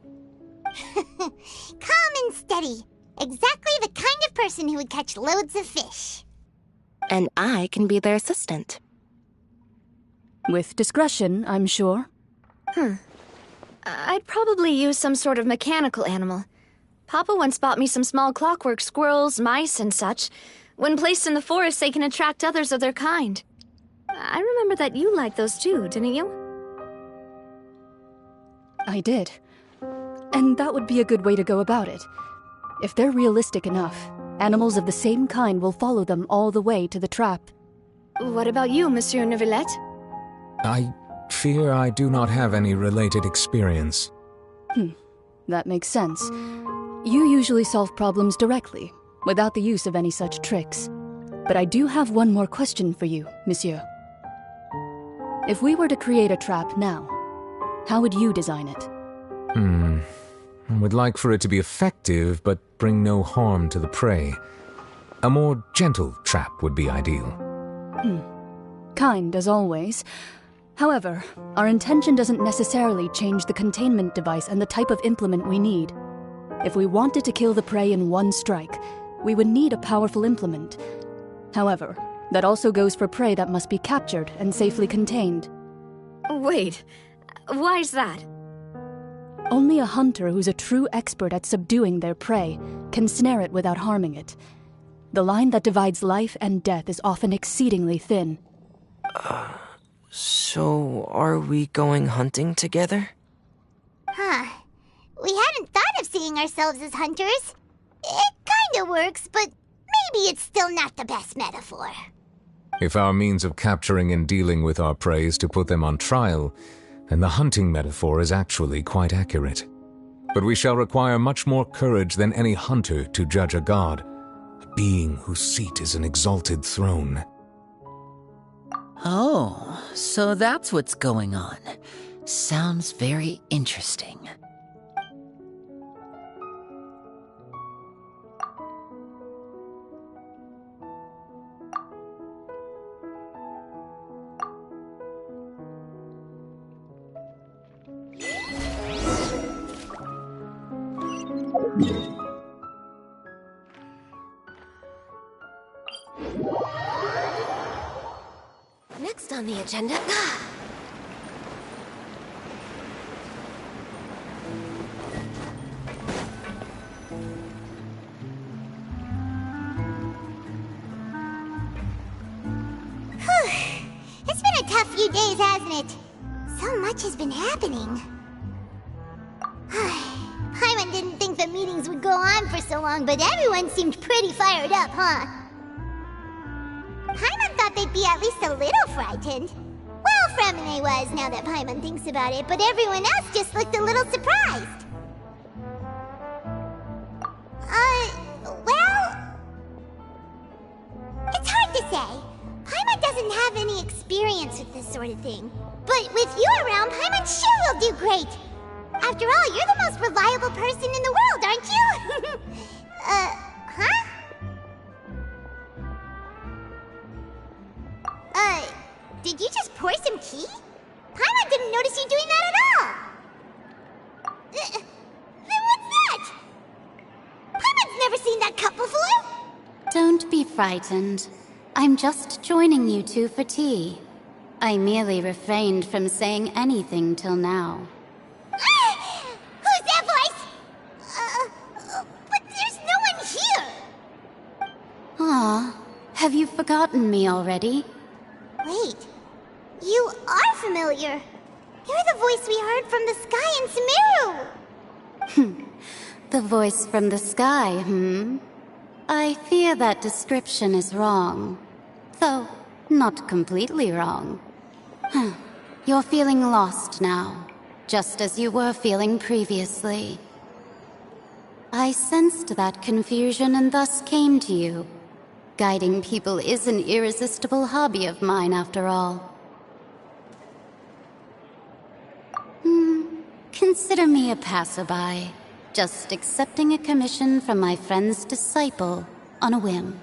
Calm and steady. Exactly the kind of person who would catch loads of fish. And I can be their assistant. With discretion, I'm sure. I'd probably use some sort of mechanical animal. Papa once bought me some small clockwork squirrels, mice, and such. When placed in the forest, they can attract others of their kind. I remember that you liked those too, didn't you? I did. And that would be a good way to go about it. If they're realistic enough, animals of the same kind will follow them all the way to the trap. What about you, Monsieur Neuvillette? I fear I do not have any related experience. That makes sense. You usually solve problems directly, without the use of any such tricks. But I do have one more question for you, Monsieur. If we were to create a trap now, how would you design it? I would like for it to be effective, but bring no harm to the prey. A more gentle trap would be ideal. Kind, as always. However, our intention doesn't necessarily change the containment device and the type of implement we need. If we wanted to kill the prey in one strike, we would need a powerful implement. However, that also goes for prey that must be captured and safely contained. Wait, why's that? Only a hunter who's a true expert at subduing their prey can snare it without harming it. The line that divides life and death is often exceedingly thin. So are we going hunting together? We hadn't thought of seeing ourselves as hunters. It kinda works, but maybe it's still not the best metaphor. If our means of capturing and dealing with our prey is to put them on trial, then the hunting metaphor is actually quite accurate. But we shall require much more courage than any hunter to judge a god, a being whose seat is an exalted throne. Oh, so that's what's going on. Sounds very interesting. Next on the agenda... It's been a tough few days, hasn't it? So much has been happening. Paimon didn't think the meetings would go on for so long, but everyone seemed pretty fired up, huh? Paimon thought they'd be at least a little frightened. Well, Fremine was, now that Paimon thinks about it, but everyone else just looked a little surprised. Well... It's hard to say. Paimon doesn't have any experience with this sort of thing. But with you around, Paimon sure will do great. After all, you're the most reliable person in the world, aren't you? Huh? Did you just pour some tea? Paimon didn't notice you doing that at all. Then what's that? Paimon's never seen that cup before. Don't be frightened. I'm just joining you two for tea. I merely refrained from saying anything till now. Who's that voice? But there's no one here. Ah, have you forgotten me already? Wait, you are familiar. You're the voice we heard from the sky in Sumeru. The voice from the sky, I fear that description is wrong. Though, not completely wrong. You're feeling lost now, just as you were feeling previously. I sensed that confusion and thus came to you. Guiding people is an irresistible hobby of mine, after all. Consider me a passerby, just accepting a commission from my friend's disciple on a whim.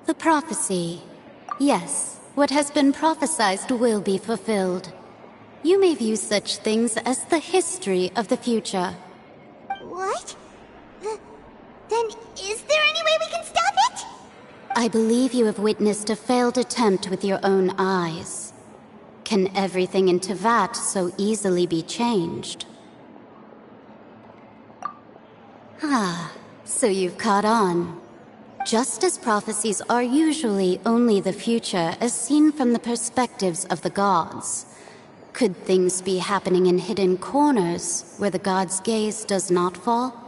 The prophecy. Yes, what has been prophesied will be fulfilled. You may view such things as the history of the future. What? Then is there any way we can stop it? I believe you have witnessed a failed attempt with your own eyes. Can everything in Tevat so easily be changed? Ah, so you've caught on. Just as prophecies are usually only the future as seen from the perspectives of the gods, could things be happening in hidden corners where the gods' gaze does not fall?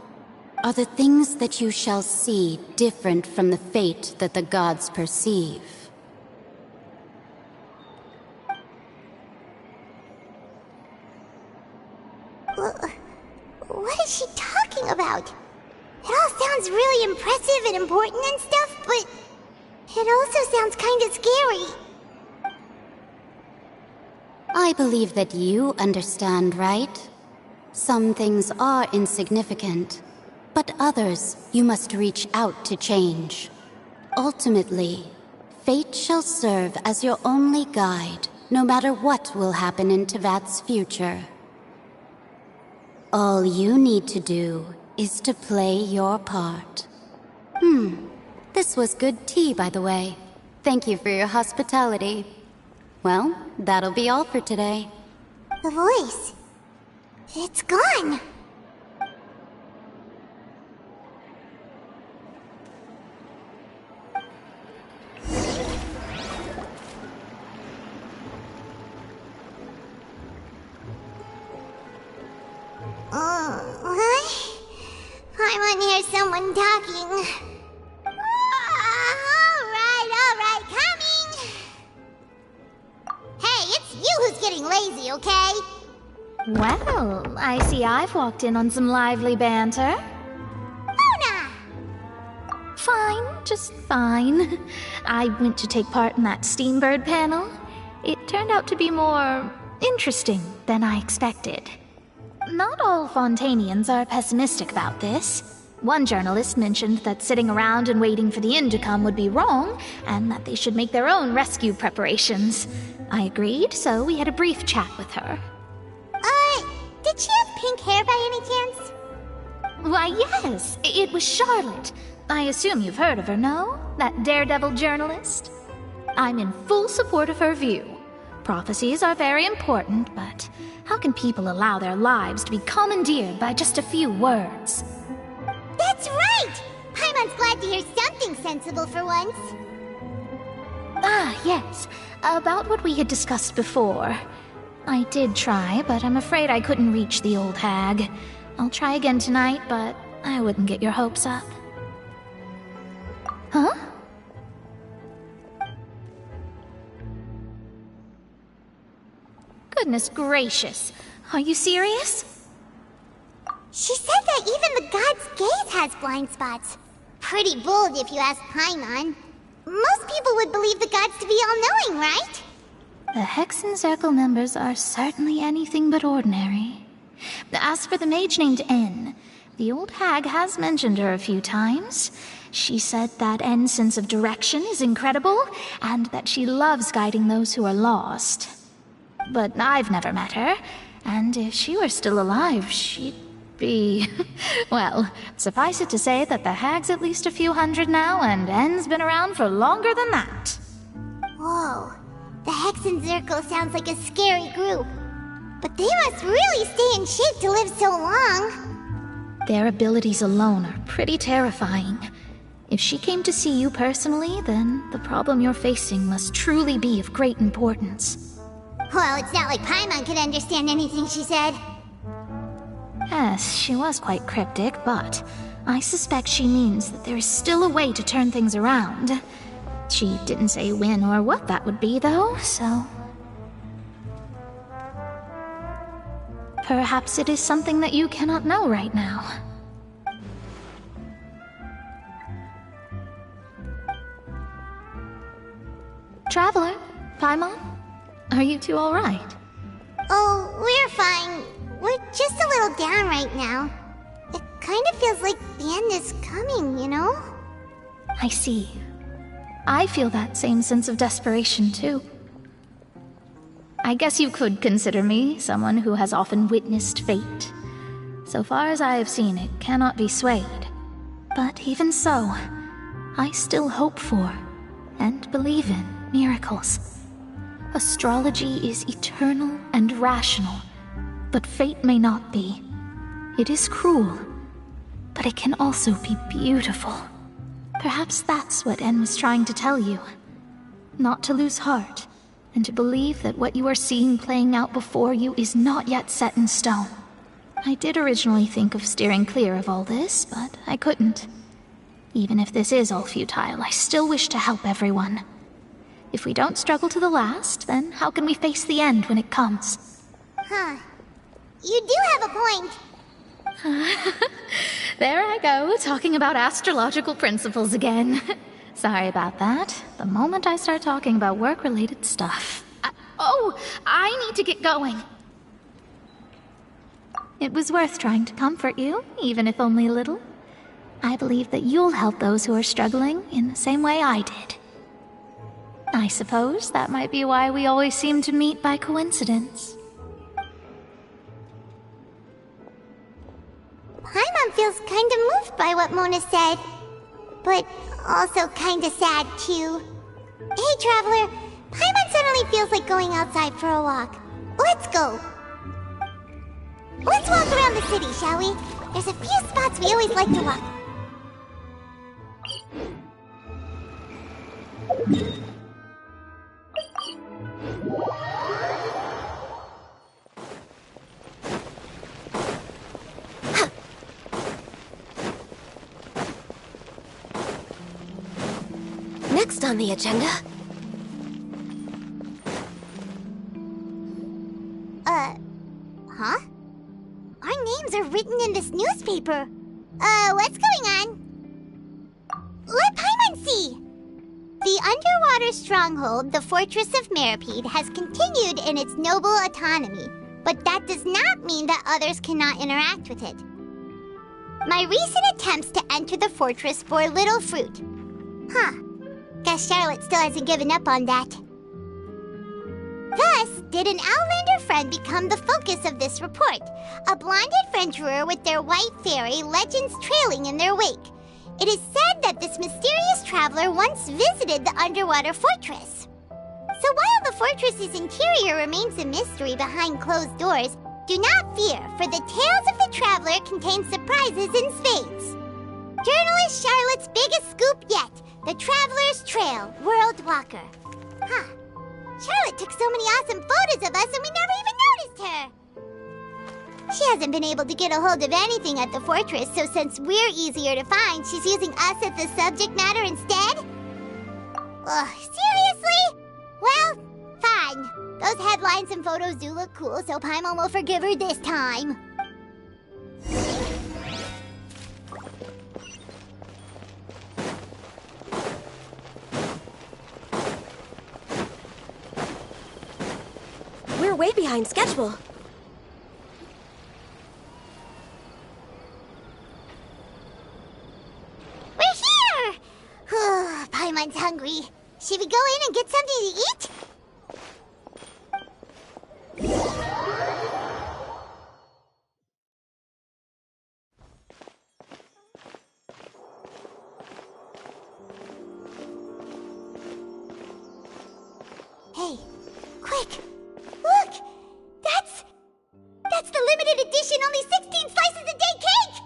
Are the things that you shall see different from the fate that the gods perceive? of it important and stuff, but it also sounds kinda scary. I believe that you understand, right? Some things are insignificant, but others you must reach out to change. Ultimately, fate shall serve as your only guide, no matter what will happen in Tevat's future. All you need to do is to play your part. This was good tea, by the way. Thank you for your hospitality. Well, that'll be all for today. The voice. It's gone. What? I want to hear someone talking. Alright, coming! Hey, it's you who's getting lazy, okay? Well, I see I've walked in on some lively banter. Luna! Fine, just fine. I went to take part in that Steambird panel. It turned out to be more interesting than I expected. Not all Fontanians are pessimistic about this. One journalist mentioned that sitting around and waiting for the end to come would be wrong, and that they should make their own rescue preparations. I agreed, so we had a brief chat with her. Did she have pink hair by any chance? Why, yes, it was Charlotte. I assume you've heard of her, no? That daredevil journalist? I'm in full support of her view. Prophecies are very important, but how can people allow their lives to be commandeered by just a few words? That's right! Paimon's glad to hear something sensible for once. Ah, yes. About what we had discussed before. I did try, but I'm afraid I couldn't reach the old hag. I'll try again tonight, but I wouldn't get your hopes up. Huh? Goodness gracious. Are you serious? She said that even the god's gaze has blind spots. Pretty bold if you ask Paimon. Most people would believe the gods to be all-knowing, right? The Hexen Circle members are certainly anything but ordinary. As for the mage named N, the old hag has mentioned her a few times. She said that N's sense of direction is incredible, and that she loves guiding those who are lost. But I've never met her, and if she were still alive, she'd be... well, suffice it to say that the hag's at least a few hundred now, and N's been around for longer than that. Whoa. The Hexen Circle sounds like a scary group. But they must really stay in shape to live so long. Their abilities alone are pretty terrifying. If she came to see you personally, then the problem you're facing must truly be of great importance. Well, it's not like Paimon could understand anything she said. Yes, she was quite cryptic, but I suspect she means that there is still a way to turn things around. She didn't say when or what that would be, though, so... perhaps it is something that you cannot know right now. Traveler, Paimon, are you two all right? Oh, we're fine. We're just a little down right now. It kind of feels like the end is coming, you know? I see. I feel that same sense of desperation, too. I guess you could consider me someone who has often witnessed fate. So far as I have seen, it cannot be swayed. But even so, I still hope for, and believe in, miracles. Astrology is eternal and rational, but fate may not be. It is cruel, but it can also be beautiful. Perhaps that's what En was trying to tell you. Not to lose heart, and to believe that what you are seeing playing out before you is not yet set in stone. I did originally think of steering clear of all this, but I couldn't. Even if this is all futile, I still wish to help everyone. If we don't struggle to the last, then how can we face the end when it comes? Huh. You do have a point. There I go, talking about astrological principles again. Sorry about that. The moment I start talking about work-related stuff. I need to get going. It was worth trying to comfort you, even if only a little. I believe that you'll help those who are struggling in the same way I did. I suppose that might be why we always seem to meet by coincidence. Paimon feels kinda moved by what Mona said, but also kinda sad too. Hey, Traveler, Paimon suddenly feels like going outside for a walk. Let's go. Let's walk around the city, shall we? There's a few spots we always like to walk. Next on the agenda. Huh? Our names are written in this newspaper. What's going on? Let Paimon see! The underwater stronghold, the Fortress of Meripede, has continued in its noble autonomy, but that does not mean that others cannot interact with it. My recent attempts to enter the fortress bore little fruit. Huh. Guess Charlotte still hasn't given up on that. Thus, did an Outlander friend become the focus of this report, a blonde adventurer with their white fairy legends trailing in their wake. It is said that this mysterious traveler once visited the underwater fortress. So while the fortress's interior remains a mystery behind closed doors, do not fear, for the tales of the traveler contain surprises in spades. Journalist Charlotte's biggest scoop yet, the Traveler's Trail, World Walker. Huh. Charlotte took so many awesome photos of us and we never even noticed her! She hasn't been able to get a hold of anything at the fortress, so since we're easier to find, she's using us as the subject matter instead? Ugh, seriously? Well, fine. Those headlines and photos do look cool, so Paimon will forgive her this time. We're way behind schedule. We're here! Paimon's hungry. Should we go in and get something to eat? Hey, quick! Look! That's the limited edition only 16 slices a day cake!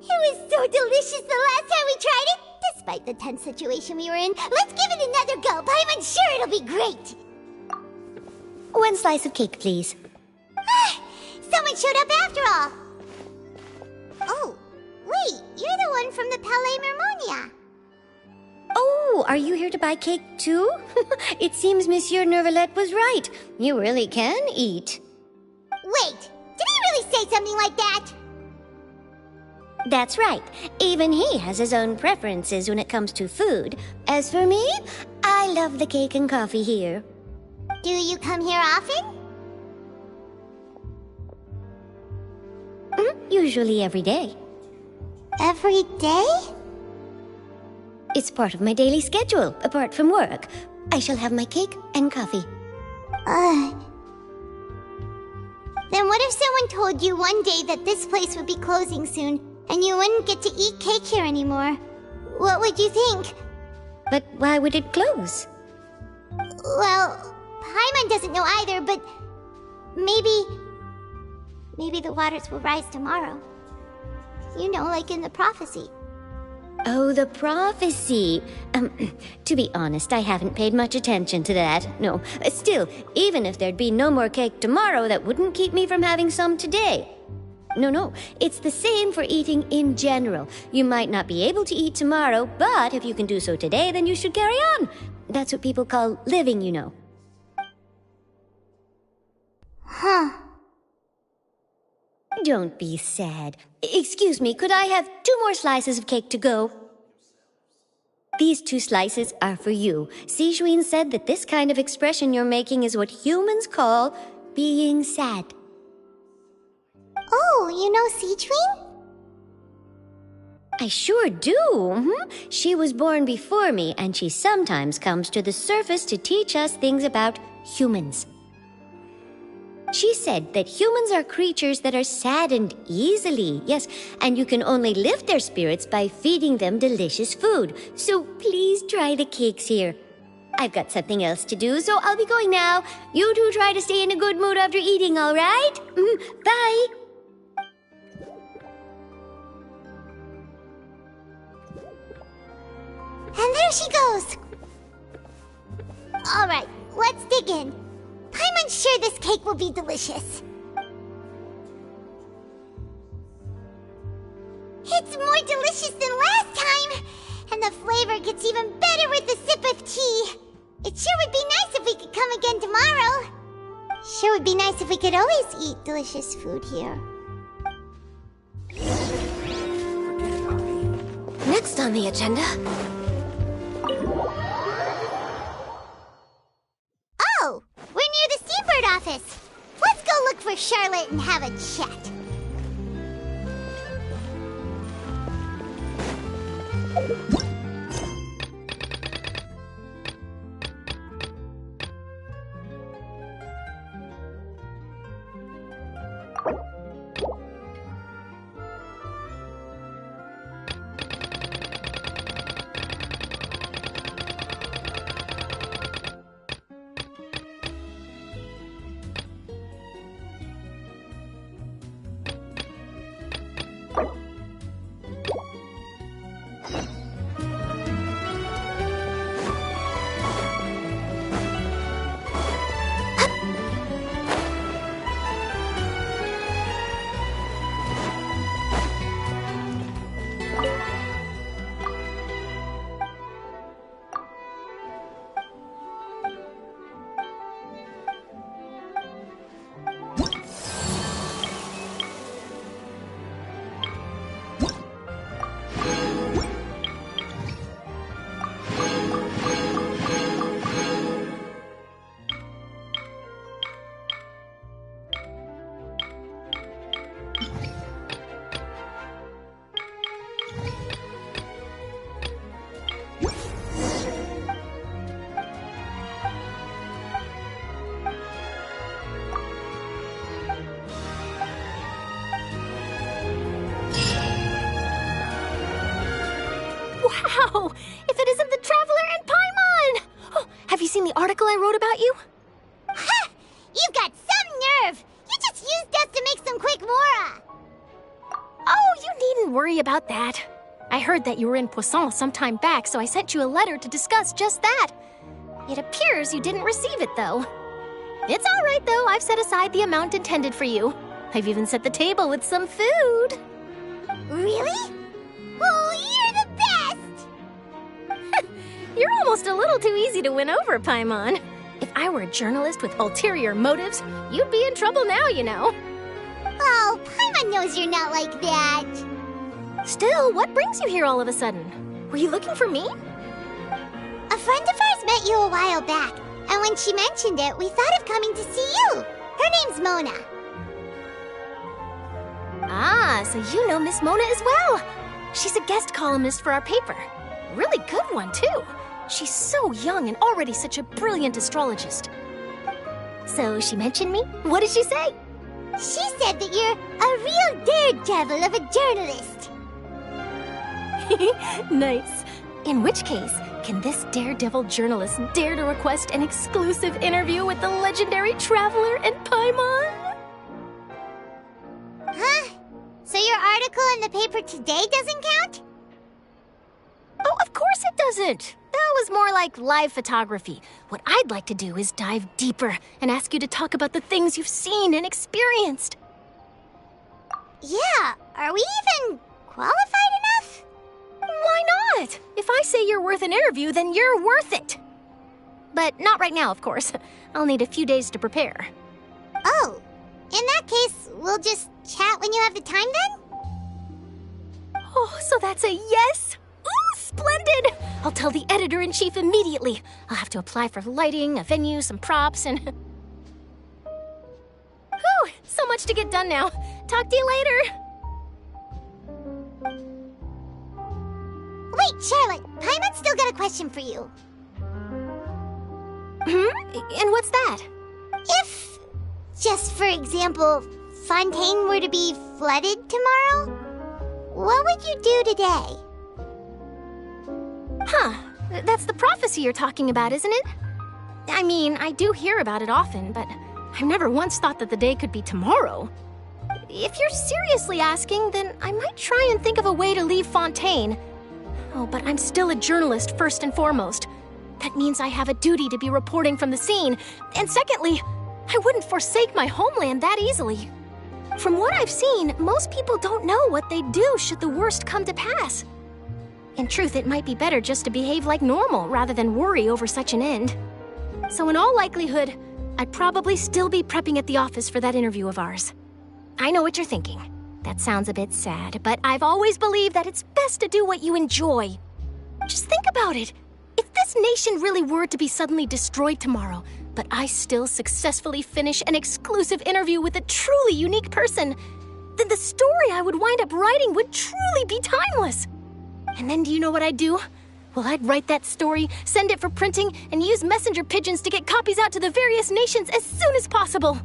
It was so delicious the last time we tried it! Despite the tense situation we were in, let's give it another go! Paimon's sure it'll be great! One slice of cake, please. Someone showed up after all! Oh, wait, you're the one from the Palais Mermonia. Oh, are you here to buy cake too? It seems Monsieur Nervalette was right. You really can eat. Wait, did he really say something like that? That's right. Even he has his own preferences when it comes to food. As for me, I love the cake and coffee here. Do you come here often? Usually every day. Every day? It's part of my daily schedule, apart from work. I shall have my cake and coffee. Then what if someone told you one day that this place would be closing soon, and you wouldn't get to eat cake here anymore? What would you think? But why would it close? Well, Paimon doesn't know either, but maybe the waters will rise tomorrow. You know, like in the prophecy. Oh, the prophecy. To be honest, I haven't paid much attention to that. No, still, even if there'd be no more cake tomorrow, that wouldn't keep me from having some today. No, it's the same for eating in general. You might not be able to eat tomorrow, but if you can do so today, then you should carry on. That's what people call living, you know. Huh. Don't be sad. Excuse me, could I have 2 more slices of cake to go? These 2 slices are for you. Sijuin said that this kind of expression you're making is what humans call being sad. Oh, you know Sijuin? I sure do. She was born before me, and she sometimes comes to the surface to teach us things about humans. She said that humans are creatures that are saddened easily, yes, and you can only lift their spirits by feeding them delicious food. So please try the cakes here. I've got something else to do, so I'll be going now. You two try to stay in a good mood after eating, all right? Bye. And there she goes. All right, let's dig in. Paimon's sure this cake will be delicious. It's more delicious than last time, and the flavor gets even better with a sip of tea. It sure would be nice if we could come again tomorrow. Sure would be nice if we could always eat delicious food here. Next on the agenda... Oh, we're near the Seabird office. Let's go look for Charlotte and have a chat. Wow! If it isn't the Traveler and Paimon! Oh, have you seen the article I wrote about you? Ha! You've got some nerve! You just used us to make some quick mora! Oh, you needn't worry about that. I heard that you were in Poisson some time back, so I sent you a letter to discuss just that. It appears you didn't receive it, though. It's all right, though. I've set aside the amount intended for you. I've even set the table with some food. Really? Oh, you're the best! You're almost a little too easy to win over, Paimon. If I were a journalist with ulterior motives, you'd be in trouble now, you know. Oh, Paimon knows you're not like that. Still, what brings you here all of a sudden? Were you looking for me? A friend of ours met you a while back, and when she mentioned it, we thought of coming to see you. Her name's Mona. Ah, so you know Miss Mona as well. She's a guest columnist for our paper. Really good one, too. She's so young and already such a brilliant astrologist. So she mentioned me? What did she say? She said that you're a real daredevil of a journalist. Nice. In which case, can this daredevil journalist dare to request an exclusive interview with the legendary Traveler and Paimon? Huh? So your article in the paper today doesn't count? Oh, of course it doesn't. That was more like live photography. What I'd like to do is dive deeper and ask you to talk about the things you've seen and experienced. Yeah, are we even qualified enough? Why not? If I say you're worth an interview, then you're worth it. But not right now, of course. I'll need a few days to prepare. Oh, in that case, we'll just chat when you have the time then? Oh, so that's a yes? Ooh, splendid! I'll tell the editor-in-chief immediately. I'll have to apply for lighting, a venue, some props, and... Whew, so much to get done now. Talk to you later. Wait, Charlotte, Paimon's still got a question for you. And what's that? If, just for example, Fontaine were to be flooded tomorrow, what would you do today? Huh, that's the prophecy you're talking about, isn't it? I mean, I do hear about it often, but I've never once thought that the day could be tomorrow. If you're seriously asking, then I might try and think of a way to leave Fontaine. Oh, but I'm still a journalist first and foremost. That means I have a duty to be reporting from the scene. And secondly, I wouldn't forsake my homeland that easily. From what I've seen, most people don't know what they'd do should the worst come to pass. In truth, it might be better just to behave like normal rather than worry over such an end. So in all likelihood, I'd probably still be prepping at the office for that interview of ours. I know what you're thinking. That sounds a bit sad, but I've always believed that it's best to do what you enjoy. Just think about it. If this nation really were to be suddenly destroyed tomorrow, but I still successfully finish an exclusive interview with a truly unique person, then the story I would wind up writing would truly be timeless. And then do you know what I'd do? Well, I'd write that story, send it for printing, and use messenger pigeons to get copies out to the various nations as soon as possible.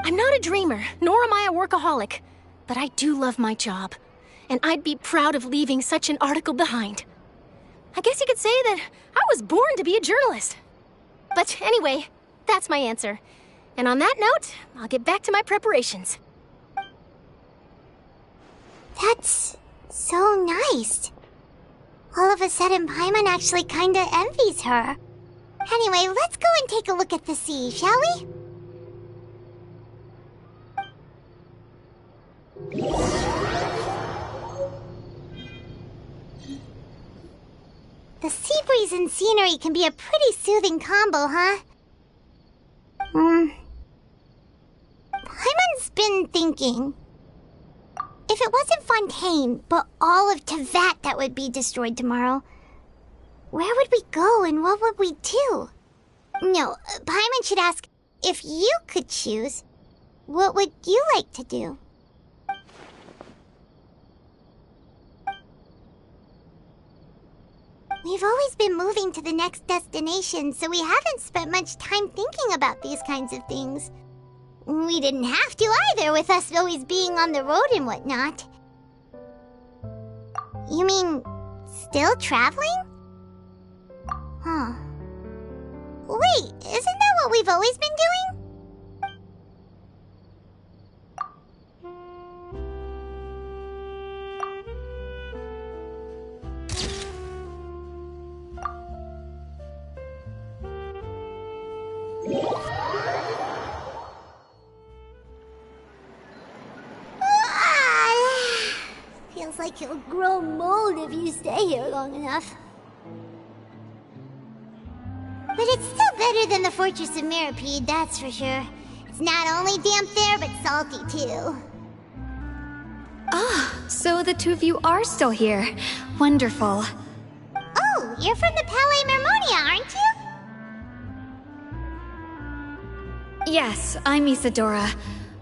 I'm not a dreamer, nor am I a workaholic, but I do love my job, and I'd be proud of leaving such an article behind. I guess you could say that I was born to be a journalist. But anyway, that's my answer. And on that note, I'll get back to my preparations. That's so nice. All of a sudden, Paimon actually kinda envies her. Anyway, let's go and take a look at the sea, shall we? The sea breeze and scenery can be a pretty soothing combo, huh? Paimon's been thinking. If it wasn't Fontaine, but all of Tevat that would be destroyed tomorrow, where would we go and what would we do? No, Paimon should ask, if you could choose, what would you like to do? We've always been moving to the next destination, so we haven't spent much time thinking about these kinds of things. We didn't have to either, with us always being on the road and whatnot. You mean, still traveling? Huh. Wait, isn't that what we've always been doing? Feels like you'll grow mold if you stay here long enough. But it's still better than the Fortress of Meropide, that's for sure. It's not only damp there, but salty too. Ah, so the two of you are still here. Wonderful. Oh, you're from the Palais Mermonia, aren't you? Yes, I'm Isadora.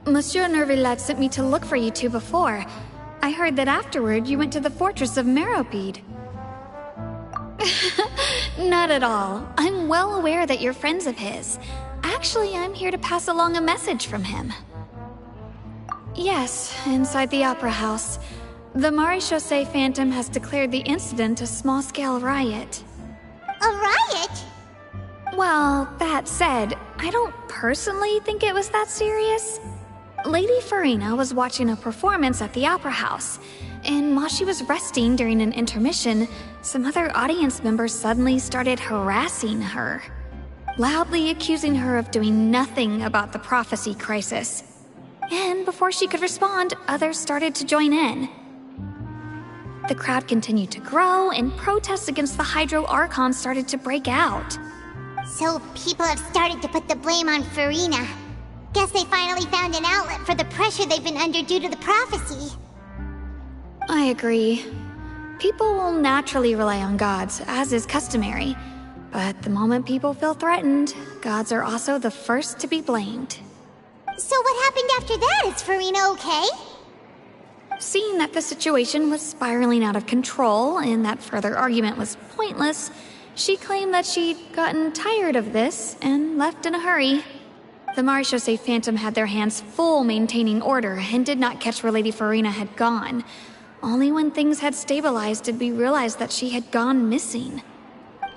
Monsieur Nervillat sent me to look for you two before. I heard that afterward you went to the Fortress of Meropide. Not at all. I'm well aware that you're friends of his. Actually, I'm here to pass along a message from him. Yes, inside the Opera House. The Maréchaussée Phantom has declared the incident a small-scale riot. A riot? Well, that said, I don't personally think it was that serious. Lady Farina was watching a performance at the Opera House, and while she was resting during an intermission, some other audience members suddenly started harassing her, loudly accusing her of doing nothing about the prophecy crisis. And before she could respond, others started to join in. The crowd continued to grow, and protests against the Hydro Archon started to break out. So people have started to put the blame on Farina. Guess they finally found an outlet for the pressure they've been under due to the prophecy. I agree. People will naturally rely on gods, as is customary. But the moment people feel threatened, gods are also the first to be blamed. So what happened after that? Is Farina okay? Seeing that the situation was spiraling out of control and that further argument was pointless, she claimed that she'd gotten tired of this and left in a hurry. The Marechaussee Phantom had their hands full maintaining order and did not catch where Lady Farina had gone. Only when things had stabilized did we realize that she had gone missing.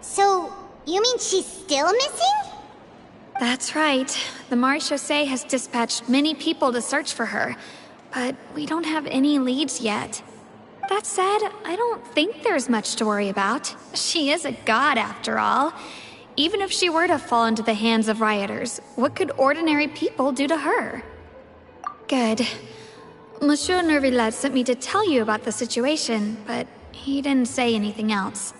So, you mean she's still missing? That's right. The Marechaussee has dispatched many people to search for her, but we don't have any leads yet. That said, I don't think there's much to worry about. She is a god after all. Even if she were to fall into the hands of rioters, what could ordinary people do to her? Good. Monsieur Nervillette sent me to tell you about the situation, but he didn't say anything else.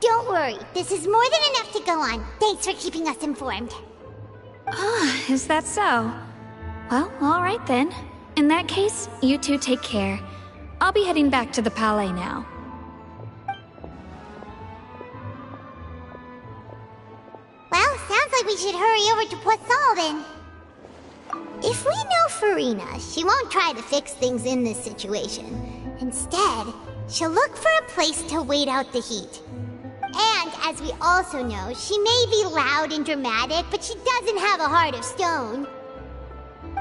Don't worry, this is more than enough to go on. Thanks for keeping us informed. Ah, is that so? Well, alright then. In that case, you two take care. I'll be heading back to the Palais now. Well, sounds like we should hurry over to Poisson then. If we know Farina, she won't try to fix things in this situation. Instead, she'll look for a place to wait out the heat. And, as we also know, she may be loud and dramatic, but she doesn't have a heart of stone.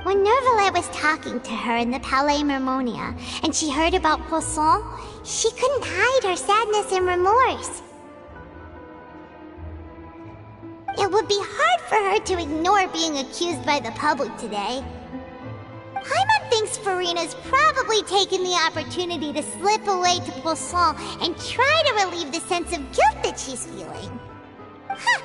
When Nervillette was talking to her in the Palais Mermonia, and she heard about Poisson, she couldn't hide her sadness and remorse. It would be hard for her to ignore being accused by the public today. Paimon thinks Farina's probably taken the opportunity to slip away to Poisson and try to relieve the sense of guilt that she's feeling. Huh!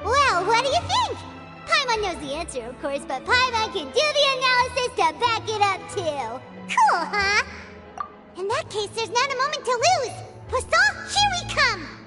Well, what do you think? Paimon knows the answer, of course, but Paimon can do the analysis to back it up, too. Cool, huh? In that case, there's not a moment to lose. Poisson, here we come!